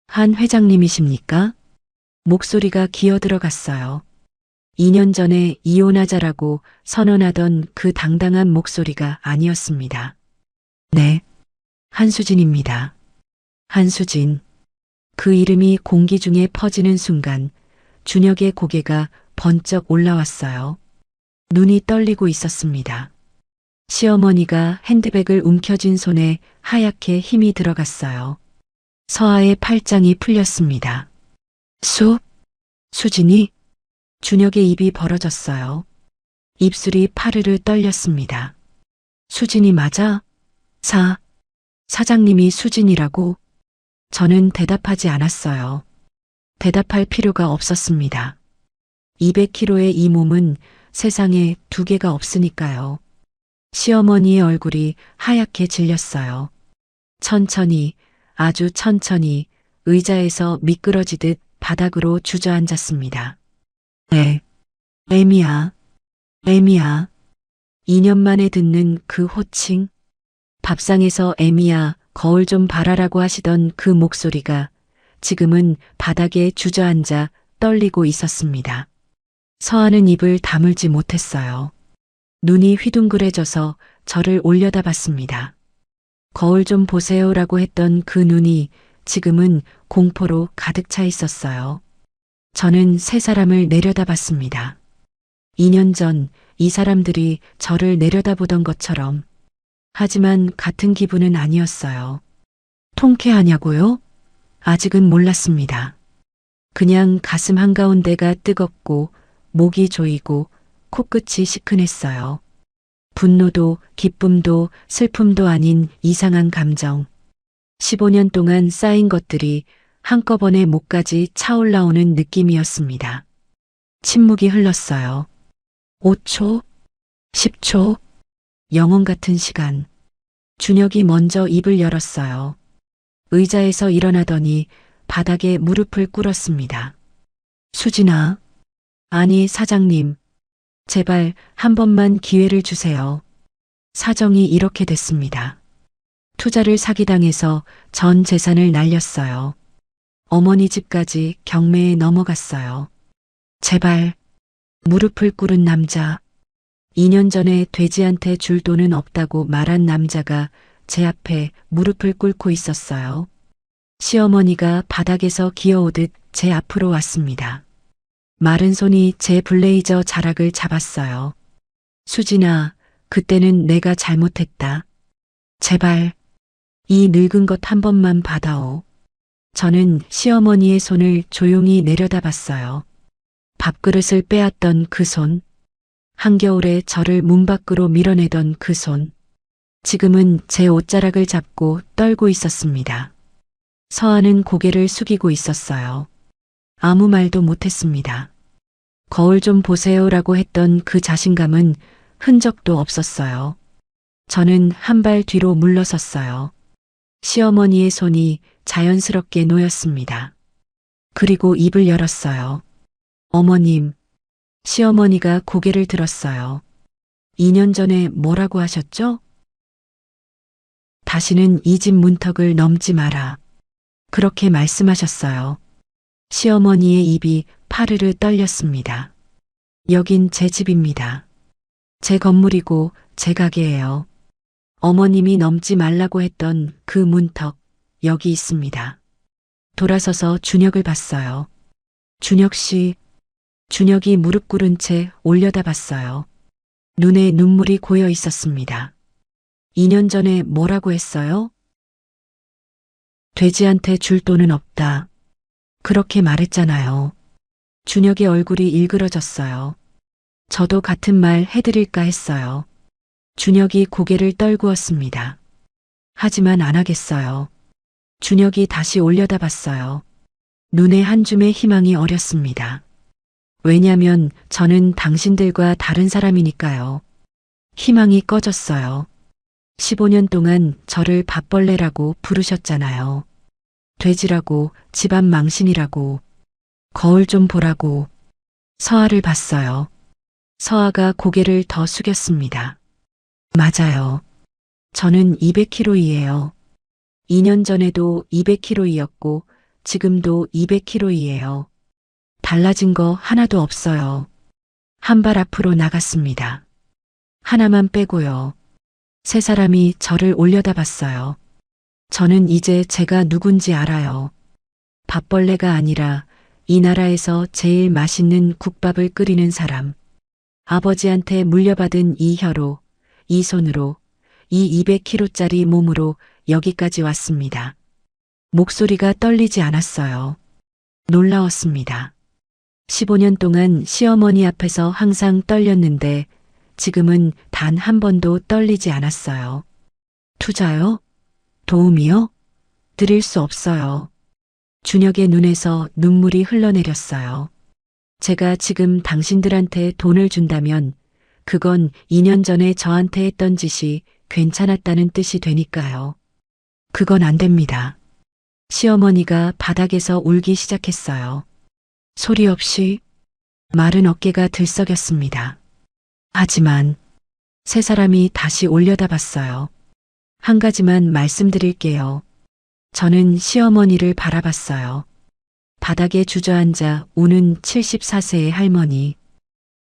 한 회장님이십니까? 목소리가 기어 들어갔어요. 2년 전에 이혼하자라고 선언하던 그 당당한 목소리가 아니었습니다. 네, 한수진입니다. 한수진. 그 이름이 공기 중에 퍼지는 순간 준혁의 고개가 번쩍 올라왔어요. 눈이 떨리고 있었습니다. 시어머니가 핸드백을 움켜쥔 손에 하얗게 힘이 들어갔어요. 서아의 팔짱이 풀렸습니다. 수진이? 준혁의 입이 벌어졌어요. 입술이 파르르 떨렸습니다. 수진이 맞아? 사장님이 수진이라고? 저는 대답하지 않았어요. 대답할 필요가 없었습니다. 200kg의 이 몸은 세상에 두 개가 없으니까요. 시어머니의 얼굴이 하얗게 질렸어요. 천천히, 아주 천천히 의자에서 미끄러지듯 바닥으로 주저앉았습니다. 애미야. 2년 만에 듣는 그 호칭. 밥상에서 애미야, 거울 좀 봐라라고 하시던 그 목소리가 지금은 바닥에 주저앉아 떨리고 있었습니다. 서아는 입을 다물지 못했어요. 눈이 휘둥그레져서 저를 올려다봤습니다. 거울 좀 보세요라고 했던 그 눈이 지금은 공포로 가득 차 있었어요. 저는 세 사람을 내려다봤습니다. 2년 전 이 사람들이 저를 내려다보던 것처럼. 하지만 같은 기분은 아니었어요. 통쾌하냐고요? 아직은 몰랐습니다. 그냥 가슴 한가운데가 뜨겁고 목이 조이고 코끝이 시큰했어요. 분노도 기쁨도 슬픔도 아닌 이상한 감정. 15년 동안 쌓인 것들이 한꺼번에 목까지 차올라오는 느낌이었습니다. 침묵이 흘렀어요. 5초, 10초, 영혼 같은 시간. 준혁이 먼저 입을 열었어요. 의자에서 일어나더니 바닥에 무릎을 꿇었습니다. 수진아. 아니, 사장님. 제발 한 번만 기회를 주세요. 사정이 이렇게 됐습니다. 투자를 사기당해서 전 재산을 날렸어요. 어머니 집까지 경매에 넘어갔어요. 제발. 무릎을 꿇은 남자. 2년 전에 돼지한테 줄 돈은 없다고 말한 남자가 제 앞에 무릎을 꿇고 있었어요. 시어머니가 바닥에서 기어오듯 제 앞으로 왔습니다. 마른 손이 제 블레이저 자락을 잡았어요. 수진아, 그때는 내가 잘못했다. 제발, 이 늙은 것 한 번만 받아오. 저는 시어머니의 손을 조용히 내려다봤어요. 밥그릇을 빼앗던 그 손. 한겨울에 저를 문 밖으로 밀어내던 그 손. 지금은 제 옷자락을 잡고 떨고 있었습니다. 서아는 고개를 숙이고 있었어요. 아무 말도 못했습니다. 거울 좀 보세요라고 했던 그 자신감은 흔적도 없었어요. 저는 한 발 뒤로 물러섰어요. 시어머니의 손이 자연스럽게 놓였습니다. 그리고 입을 열었어요. 어머님. 시어머니가 고개를 들었어요. 2년 전에 뭐라고 하셨죠? 다시는 이 집 문턱을 넘지 마라. 그렇게 말씀하셨어요. 시어머니의 입이 파르르 떨렸습니다. 여긴 제 집입니다. 제 건물이고 제 가게예요. 어머님이 넘지 말라고 했던 그 문턱, 여기 있습니다. 돌아서서 준혁을 봤어요. 준혁 씨. 준혁이 무릎 꿇은 채 올려다봤어요. 눈에 눈물이 고여 있었습니다. 2년 전에 뭐라고 했어요? 돼지한테 줄 돈은 없다. 그렇게 말했잖아요. 준혁의 얼굴이 일그러졌어요. 저도 같은 말 해드릴까 했어요. 준혁이 고개를 떨구었습니다. 하지만 안 하겠어요. 준혁이 다시 올려다봤어요. 눈에 한 줌의 희망이 어렸습니다. 왜냐면 저는 당신들과 다른 사람이니까요. 희망이 꺼졌어요. 15년 동안 저를 밥벌레라고 부르셨잖아요. 돼지라고, 집안 망신이라고, 거울 좀 보라고. 서아를 봤어요. 서아가 고개를 더 숙였습니다. 맞아요. 저는 200kg이에요. 2년 전에도 200kg이었고 지금도 200kg이에요. 달라진 거 하나도 없어요. 한 발 앞으로 나갔습니다. 하나만 빼고요. 세 사람이 저를 올려다봤어요. 저는 이제 제가 누군지 알아요. 밥벌레가 아니라 이 나라에서 제일 맛있는 국밥을 끓이는 사람. 아버지한테 물려받은 이 혀로, 이 손으로, 이 200kg짜리 몸으로 여기까지 왔습니다. 목소리가 떨리지 않았어요. 놀라웠습니다. 15년 동안 시어머니 앞에서 항상 떨렸는데 지금은 단 한 번도 떨리지 않았어요. 투자요? 도움이요? 드릴 수 없어요. 준혁의 눈에서 눈물이 흘러내렸어요. 제가 지금 당신들한테 돈을 준다면 그건 2년 전에 저한테 했던 짓이 괜찮았다는 뜻이 되니까요. 그건 안 됩니다. 시어머니가 바닥에서 울기 시작했어요. 소리 없이 마른 어깨가 들썩였습니다. 하지만 세 사람이 다시 올려다봤어요. 한 가지만 말씀드릴게요. 저는 시어머니를 바라봤어요. 바닥에 주저앉아 우는 74세의 할머니.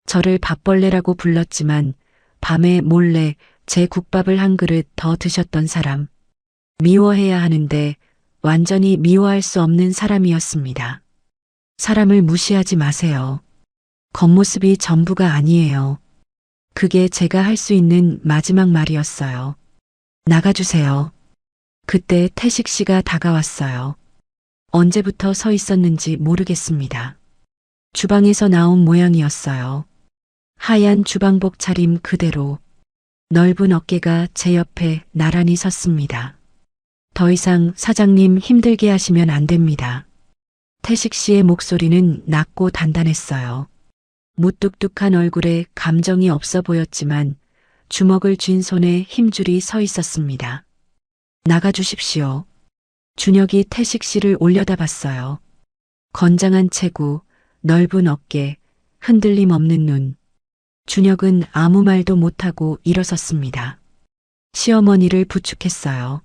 저를 밥벌레라고 불렀지만 밤에 몰래 제 국밥을 한 그릇 더 드셨던 사람. 미워해야 하는데 완전히 미워할 수 없는 사람이었습니다. 사람을 무시하지 마세요. 겉모습이 전부가 아니에요. 그게 제가 할 수 있는 마지막 말이었어요. 나가주세요. 그때 태식 씨가 다가왔어요. 언제부터 서 있었는지 모르겠습니다. 주방에서 나온 모양이었어요. 하얀 주방복 차림 그대로 넓은 어깨가 제 옆에 나란히 섰습니다. 더 이상 사장님 힘들게 하시면 안 됩니다. 태식 씨의 목소리는 낮고 단단했어요. 무뚝뚝한 얼굴에 감정이 없어 보였지만 주먹을 쥔 손에 힘줄이 서 있었습니다. 나가주십시오. 준혁이 태식 씨를 올려다봤어요. 건장한 체구, 넓은 어깨, 흔들림 없는 눈. 준혁은 아무 말도 못하고 일어섰습니다. 시어머니를 부축했어요.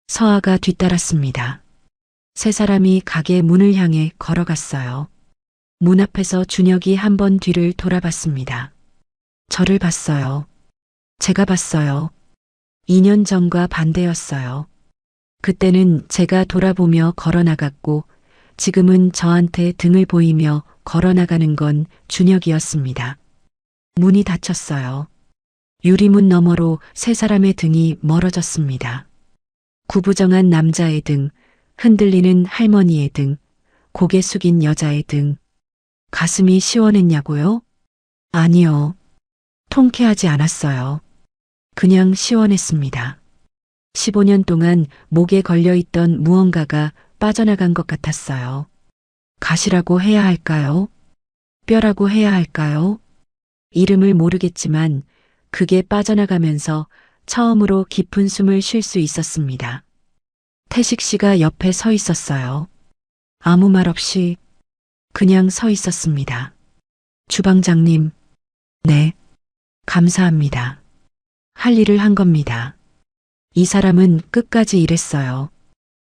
서아가 뒤따랐습니다. 세 사람이 가게 문을 향해 걸어갔어요. 문 앞에서 준혁이 한 번 뒤를 돌아봤습니다. 저를 봤어요. 제가 봤어요. 2년 전과 반대였어요. 그때는 제가 돌아보며 걸어나갔고 지금은 저한테 등을 보이며 걸어나가는 건 준혁이었습니다. 문이 닫혔어요. 유리문 너머로 세 사람의 등이 멀어졌습니다. 구부정한 남자의 등, 흔들리는 할머니의 등, 고개 숙인 여자의 등. 가슴이 시원했냐고요? 아니요. 통쾌하지 않았어요. 그냥 시원했습니다. 15년 동안 목에 걸려있던 무언가가 빠져나간 것 같았어요. 가시라고 해야 할까요? 뼈라고 해야 할까요? 이름을 모르겠지만 그게 빠져나가면서 처음으로 깊은 숨을 쉴 수 있었습니다. 태식 씨가 옆에 서 있었어요. 아무 말 없이 그냥 서 있었습니다. 주방장님, 네, 감사합니다. 할 일을 한 겁니다. 이 사람은 끝까지 일했어요.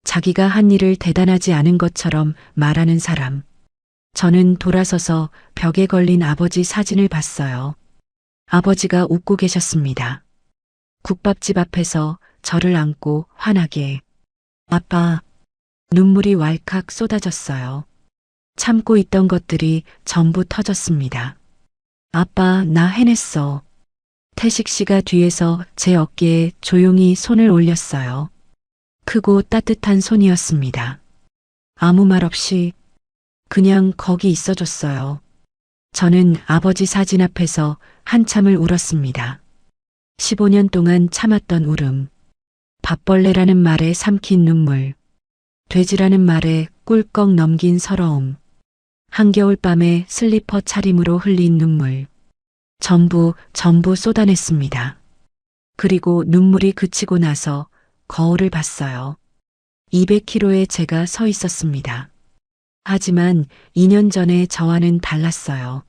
자기가 한 일을 대단하지 않은 것처럼 말하는 사람. 저는 돌아서서 벽에 걸린 아버지 사진을 봤어요. 아버지가 웃고 계셨습니다. 국밥집 앞에서 저를 안고 환하게. 아빠, 눈물이 왈칵 쏟아졌어요. 참고 있던 것들이 전부 터졌습니다. 아빠, 나 해냈어. 태식 씨가 뒤에서 제 어깨에 조용히 손을 올렸어요. 크고 따뜻한 손이었습니다. 아무 말 없이 그냥 거기 있어줬어요. 저는 아버지 사진 앞에서 한참을 울었습니다. 15년 동안 참았던 울음. 밥벌레라는 말에 삼킨 눈물. 돼지라는 말에 꿀꺽 넘긴 서러움. 한겨울밤에 슬리퍼 차림으로 흘린 눈물. 전부 쏟아냈습니다. 그리고 눈물이 그치고 나서 거울을 봤어요. 200kg의 제가 서 있었습니다. 하지만 2년 전에 저와는 달랐어요.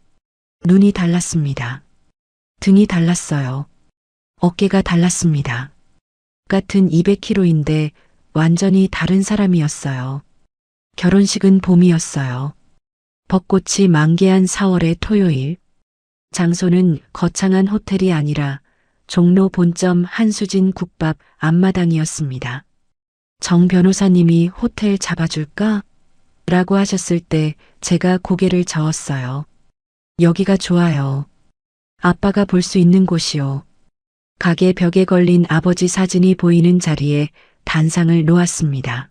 눈이 달랐습니다. 등이 달랐어요. 어깨가 달랐습니다. 같은 200kg인데 완전히 다른 사람이었어요. 결혼식은 봄이었어요. 벚꽃이 만개한 4월의 토요일. 장소는 거창한 호텔이 아니라 종로 본점 한수진 국밥 앞마당이었습니다. 정 변호사님이 호텔 잡아줄까? 라고 하셨을 때 제가 고개를 저었어요. 여기가 좋아요. 아빠가 볼 수 있는 곳이요. 가게 벽에 걸린 아버지 사진이 보이는 자리에 단상을 놓았습니다.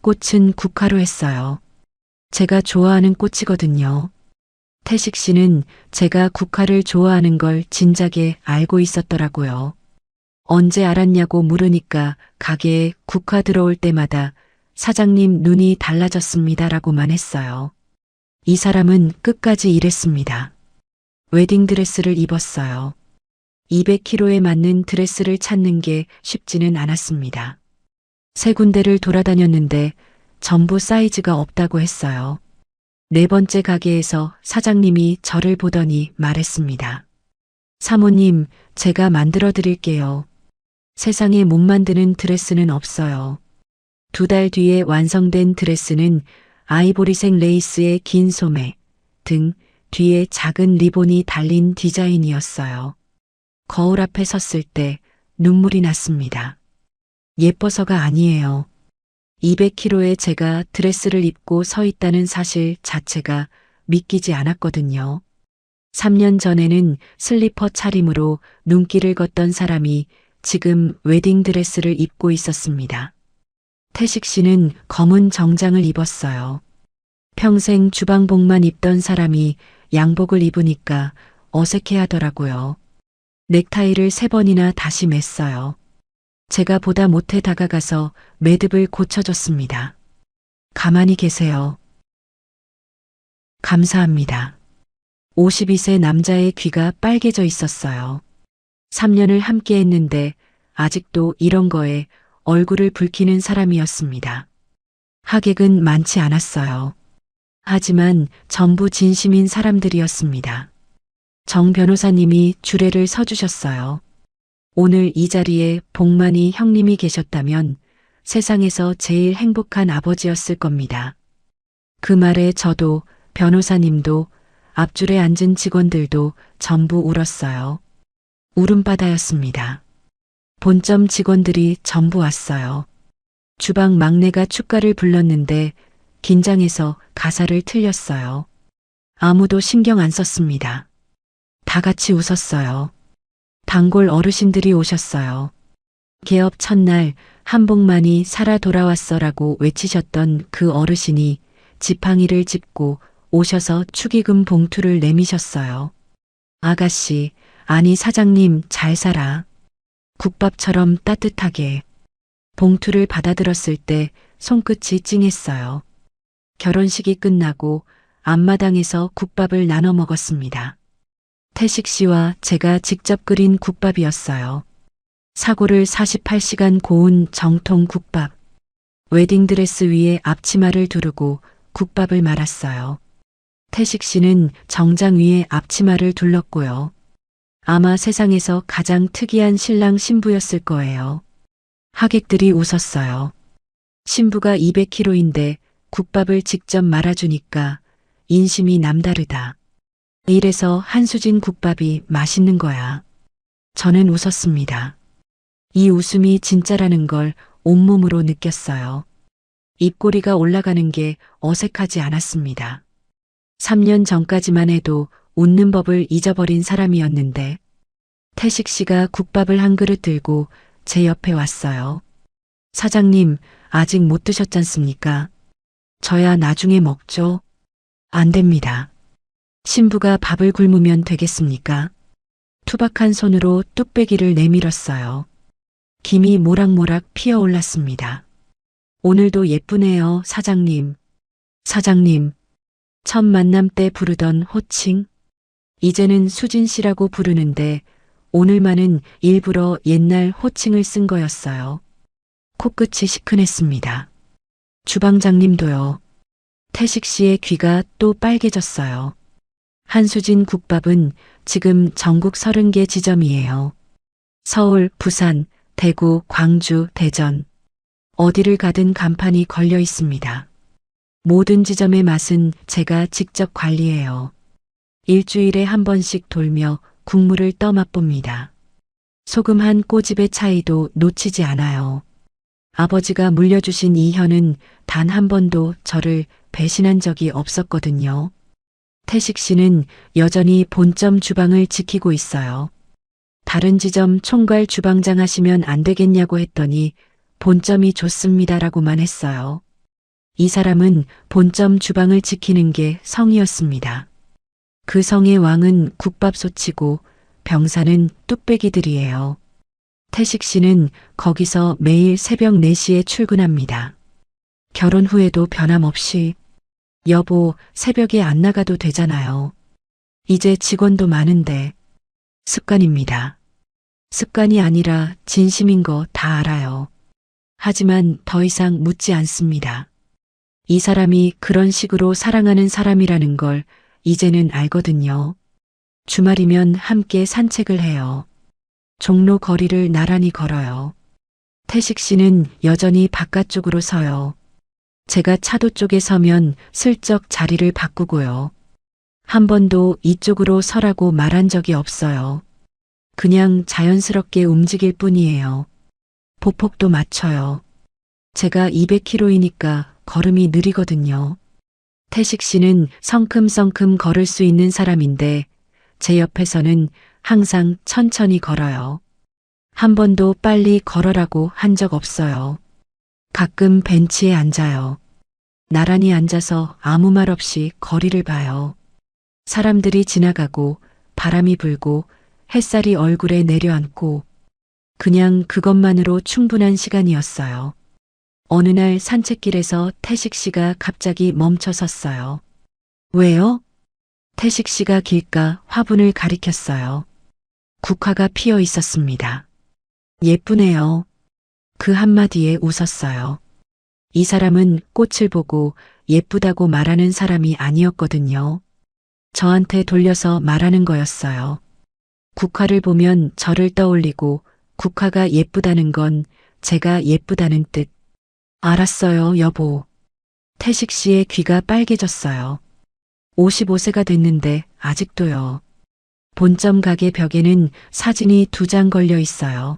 꽃은 국화로 했어요. 제가 좋아하는 꽃이거든요. 태식 씨는 제가 국화를 좋아하는 걸 진작에 알고 있었더라고요. 언제 알았냐고 물으니까 가게에 국화 들어올 때마다 사장님 눈이 달라졌습니다라고만 했어요. 이 사람은 끝까지 일했습니다. 웨딩드레스를 입었어요. 200kg에 맞는 드레스를 찾는 게 쉽지는 않았습니다. 세 군데를 돌아다녔는데 전부 사이즈가 없다고 했어요. 네 번째 가게에서 사장님이 저를 보더니 말했습니다. 사모님, 제가 만들어 드릴게요. 세상에 못 만드는 드레스는 없어요. 2달 뒤에 완성된 드레스는 아이보리색 레이스의 긴 소매, 등 뒤에 작은 리본이 달린 디자인이었어요. 거울 앞에 섰을 때 눈물이 났습니다. 예뻐서가 아니에요. 200kg의 제가 드레스를 입고 서 있다는 사실 자체가 믿기지 않았거든요. 3년 전에는 슬리퍼 차림으로 눈길을 걷던 사람이 지금 웨딩드레스를 입고 있었습니다. 태식 씨는 검은 정장을 입었어요. 평생 주방복만 입던 사람이 양복을 입으니까 어색해 하더라고요. 넥타이를 3번이나 다시 맸어요. 제가 보다 못해 다가가서 매듭을 고쳐줬습니다. 가만히 계세요. 감사합니다. 52세 남자의 귀가 빨개져 있었어요. 3년을 함께 했는데 아직도 이런 거에 얼굴을 붉히는 사람이었습니다. 하객은 많지 않았어요. 하지만 전부 진심인 사람들이었습니다. 정 변호사님이 주례를 서주셨어요. 오늘 이 자리에 복만이 형님이 계셨다면 세상에서 제일 행복한 아버지였을 겁니다. 그 말에 저도 변호사님도 앞줄에 앉은 직원들도 전부 울었어요. 울음바다였습니다. 본점 직원들이 전부 왔어요. 주방 막내가 축가를 불렀는데 긴장해서 가사를 틀렸어요. 아무도 신경 안 썼습니다. 다 같이 웃었어요. 단골 어르신들이 오셨어요. 개업 첫날 한복만이 살아 돌아왔어라고 외치셨던 그 어르신이 지팡이를 짚고 오셔서 축의금 봉투를 내미셨어요. 아가씨, 아니 사장님 잘 살아. 국밥처럼 따뜻하게. 봉투를 받아들었을 때 손끝이 찡했어요. 결혼식이 끝나고 앞마당에서 국밥을 나눠 먹었습니다. 태식 씨와 제가 직접 끓인 국밥이었어요. 사골을 48시간 고운 정통 국밥. 웨딩드레스 위에 앞치마를 두르고 국밥을 말았어요. 태식 씨는 정장 위에 앞치마를 둘렀고요. 아마 세상에서 가장 특이한 신랑 신부였을 거예요. 하객들이 웃었어요. 신부가 200kg인데 국밥을 직접 말아주니까 인심이 남다르다. 이래서 한수진 국밥이 맛있는 거야. 저는 웃었습니다. 이 웃음이 진짜라는 걸 온몸으로 느꼈어요. 입꼬리가 올라가는 게 어색하지 않았습니다. 3년 전까지만 해도 웃는 법을 잊어버린 사람이었는데 태식 씨가 국밥을 한 그릇 들고 제 옆에 왔어요. 사장님, 아직 못 드셨잖습니까? 저야 나중에 먹죠. 안 됩니다. 신부가 밥을 굶으면 되겠습니까? 투박한 손으로 뚝배기를 내밀었어요. 김이 모락모락 피어올랐습니다. 오늘도 예쁘네요, 사장님. 사장님. 첫 만남 때 부르던 호칭. 이제는 수진 씨라고 부르는데 오늘만은 일부러 옛날 호칭을 쓴 거였어요. 코끝이 시큰했습니다. 주방장님도요. 태식 씨의 귀가 또 빨개졌어요. 한수진 국밥은 지금 전국 30개 지점이에요. 서울, 부산, 대구, 광주, 대전. 어디를 가든 간판이 걸려 있습니다. 모든 지점의 맛은 제가 직접 관리해요. 일주일에 한 번씩 돌며 국물을 떠 맛봅니다. 소금 한 꼬집의 차이도 놓치지 않아요. 아버지가 물려주신 이 혀는 단 한 번도 저를 배신한 적이 없었거든요. 태식 씨는 여전히 본점 주방을 지키고 있어요. 다른 지점 총괄 주방장 하시면 안 되겠냐고 했더니 본점이 좋습니다라고만 했어요. 이 사람은 본점 주방을 지키는 게 성이었습니다. 그 성의 왕은 국밥솥이고 병사는 뚝배기들이에요. 태식 씨는 거기서 매일 새벽 4시에 출근합니다. 결혼 후에도 변함없이 여보, 새벽에 안 나가도 되잖아요. 이제 직원도 많은데. 습관입니다. 습관이 아니라 진심인 거 다 알아요. 하지만 더 이상 묻지 않습니다. 이 사람이 그런 식으로 사랑하는 사람이라는 걸 이제는 알거든요. 주말이면 함께 산책을 해요. 종로 거리를 나란히 걸어요. 태식 씨는 여전히 바깥쪽으로 서요. 제가 차도 쪽에 서면 슬쩍 자리를 바꾸고요. 한 번도 이쪽으로 서라고 말한 적이 없어요. 그냥 자연스럽게 움직일 뿐이에요. 보폭도 맞춰요. 제가 200kg이니까 걸음이 느리거든요. 태식 씨는 성큼성큼 걸을 수 있는 사람인데 제 옆에서는 항상 천천히 걸어요. 한 번도 빨리 걸어라고 한 적 없어요. 가끔 벤치에 앉아요. 나란히 앉아서 아무 말 없이 거리를 봐요. 사람들이 지나가고 바람이 불고 햇살이 얼굴에 내려앉고 그냥 그것만으로 충분한 시간이었어요. 어느 날 산책길에서 태식 씨가 갑자기 멈춰 섰어요. 왜요? 태식 씨가 길가 화분을 가리켰어요. 국화가 피어 있었습니다. 예쁘네요. 그 한마디에 웃었어요. 이 사람은 꽃을 보고 예쁘다고 말하는 사람이 아니었거든요. 저한테 돌려서 말하는 거였어요. 국화를 보면 저를 떠올리고 국화가 예쁘다는 건 제가 예쁘다는 뜻. 알았어요, 여보. 태식 씨의 귀가 빨개졌어요. 55세가 됐는데 아직도요. 본점 가게 벽에는 사진이 2장 걸려 있어요.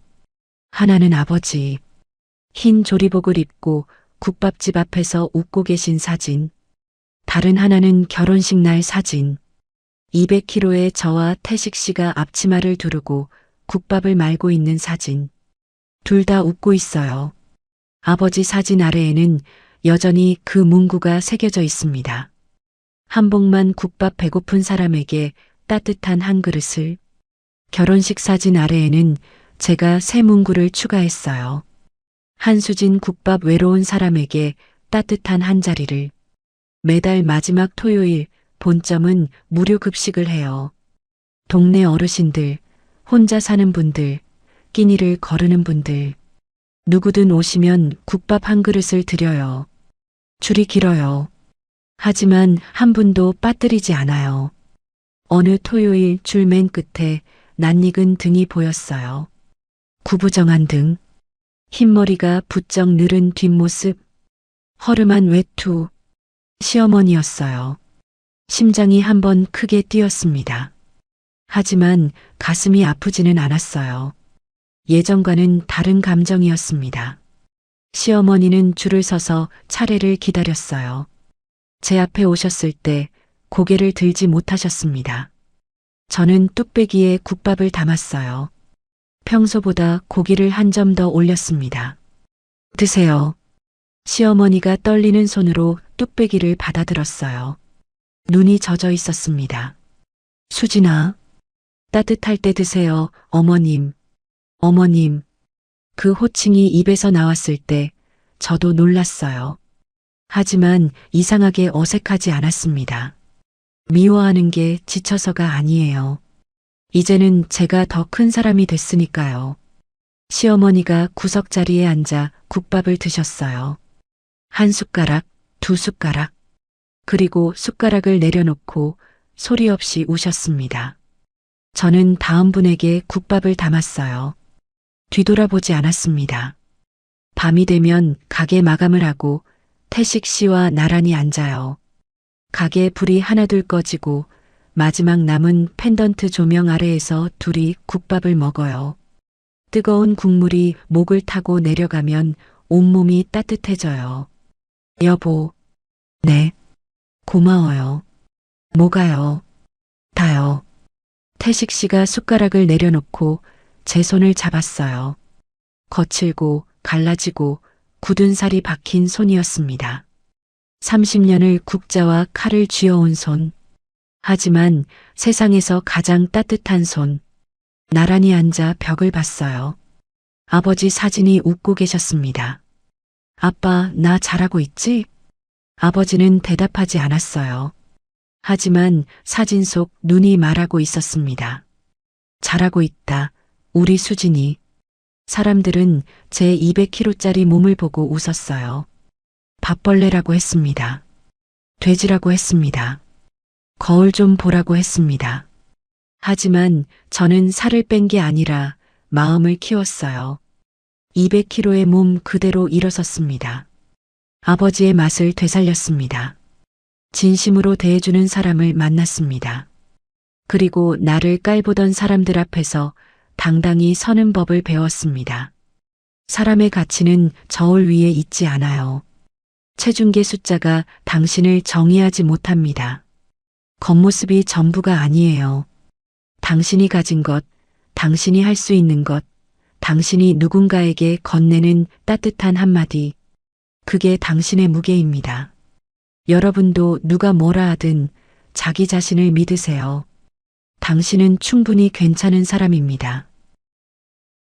하나는 아버지. 흰 조리복을 입고 국밥집 앞에서 웃고 계신 사진. 다른 하나는 결혼식 날 사진. 200kg의 저와 태식 씨가 앞치마를 두르고 국밥을 말고 있는 사진. 둘 다 웃고 있어요. 아버지 사진 아래에는 여전히 그 문구가 새겨져 있습니다. 한복만 국밥 배고픈 사람에게 따뜻한 한 그릇을. 결혼식 사진 아래에는 제가 새 문구를 추가했어요. 한수진 국밥 외로운 사람에게 따뜻한 한 자리를. 매달 마지막 토요일 본점은 무료 급식을 해요. 동네 어르신들, 혼자 사는 분들, 끼니를 거르는 분들. 누구든 오시면 국밥 한 그릇을 드려요. 줄이 길어요. 하지만 한 분도 빠뜨리지 않아요. 어느 토요일 줄 맨 끝에 낯익은 등이 보였어요. 구부정한 등, 흰머리가 부쩍 늘은 뒷모습, 허름한 외투, 시어머니였어요. 심장이 한번 크게 뛰었습니다. 하지만 가슴이 아프지는 않았어요. 예전과는 다른 감정이었습니다. 시어머니는 줄을 서서 차례를 기다렸어요. 제 앞에 오셨을 때 고개를 들지 못하셨습니다. 저는 뚝배기에 국밥을 담았어요. 평소보다 고기를 한 점 더 올렸습니다. 드세요. 시어머니가 떨리는 손으로 뚝배기를 받아들었어요. 눈이 젖어 있었습니다. 수진아, 따뜻할 때 드세요, 어머님. 어머님. 그 호칭이 입에서 나왔을 때 저도 놀랐어요. 하지만 이상하게 어색하지 않았습니다. 미워하는 게 지쳐서가 아니에요. 이제는 제가 더 큰 사람이 됐으니까요. 시어머니가 구석자리에 앉아 국밥을 드셨어요. 한 숟가락, 2숟가락. 그리고 숟가락을 내려놓고 소리 없이 우셨습니다. 저는 다음 분에게 국밥을 담았어요. 뒤돌아보지 않았습니다. 밤이 되면 가게 마감을 하고 태식 씨와 나란히 앉아요. 가게 불이 하나둘 꺼지고 마지막 남은 펜던트 조명 아래에서 둘이 국밥을 먹어요. 뜨거운 국물이 목을 타고 내려가면 온몸이 따뜻해져요. 여보. 네. 고마워요. 뭐가요? 다요. 태식 씨가 숟가락을 내려놓고 제 손을 잡았어요. 거칠고 갈라지고 굳은 살이 박힌 손이었습니다. 30년을 국자와 칼을 쥐어온 손. 하지만 세상에서 가장 따뜻한 손. 나란히 앉아 벽을 봤어요. 아버지 사진이 웃고 계셨습니다. 아빠, 나 잘하고 있지? 아버지는 대답하지 않았어요. 하지만 사진 속 눈이 말하고 있었습니다. 잘하고 있다. 우리 수진이. 사람들은 제 200kg짜리 몸을 보고 웃었어요. 밥벌레라고 했습니다. 돼지라고 했습니다. 거울 좀 보라고 했습니다. 하지만 저는 살을 뺀 게 아니라 마음을 키웠어요. 200kg의 몸 그대로 일어섰습니다. 아버지의 맛을 되살렸습니다. 진심으로 대해주는 사람을 만났습니다. 그리고 나를 깔보던 사람들 앞에서 당당히 서는 법을 배웠습니다. 사람의 가치는 저울 위에 있지 않아요. 체중계 숫자가 당신을 정의하지 못합니다. 겉모습이 전부가 아니에요. 당신이 가진 것, 당신이 할 수 있는 것, 당신이 누군가에게 건네는 따뜻한 한마디, 그게 당신의 무게입니다. 여러분도 누가 뭐라 하든 자기 자신을 믿으세요. 당신은 충분히 괜찮은 사람입니다.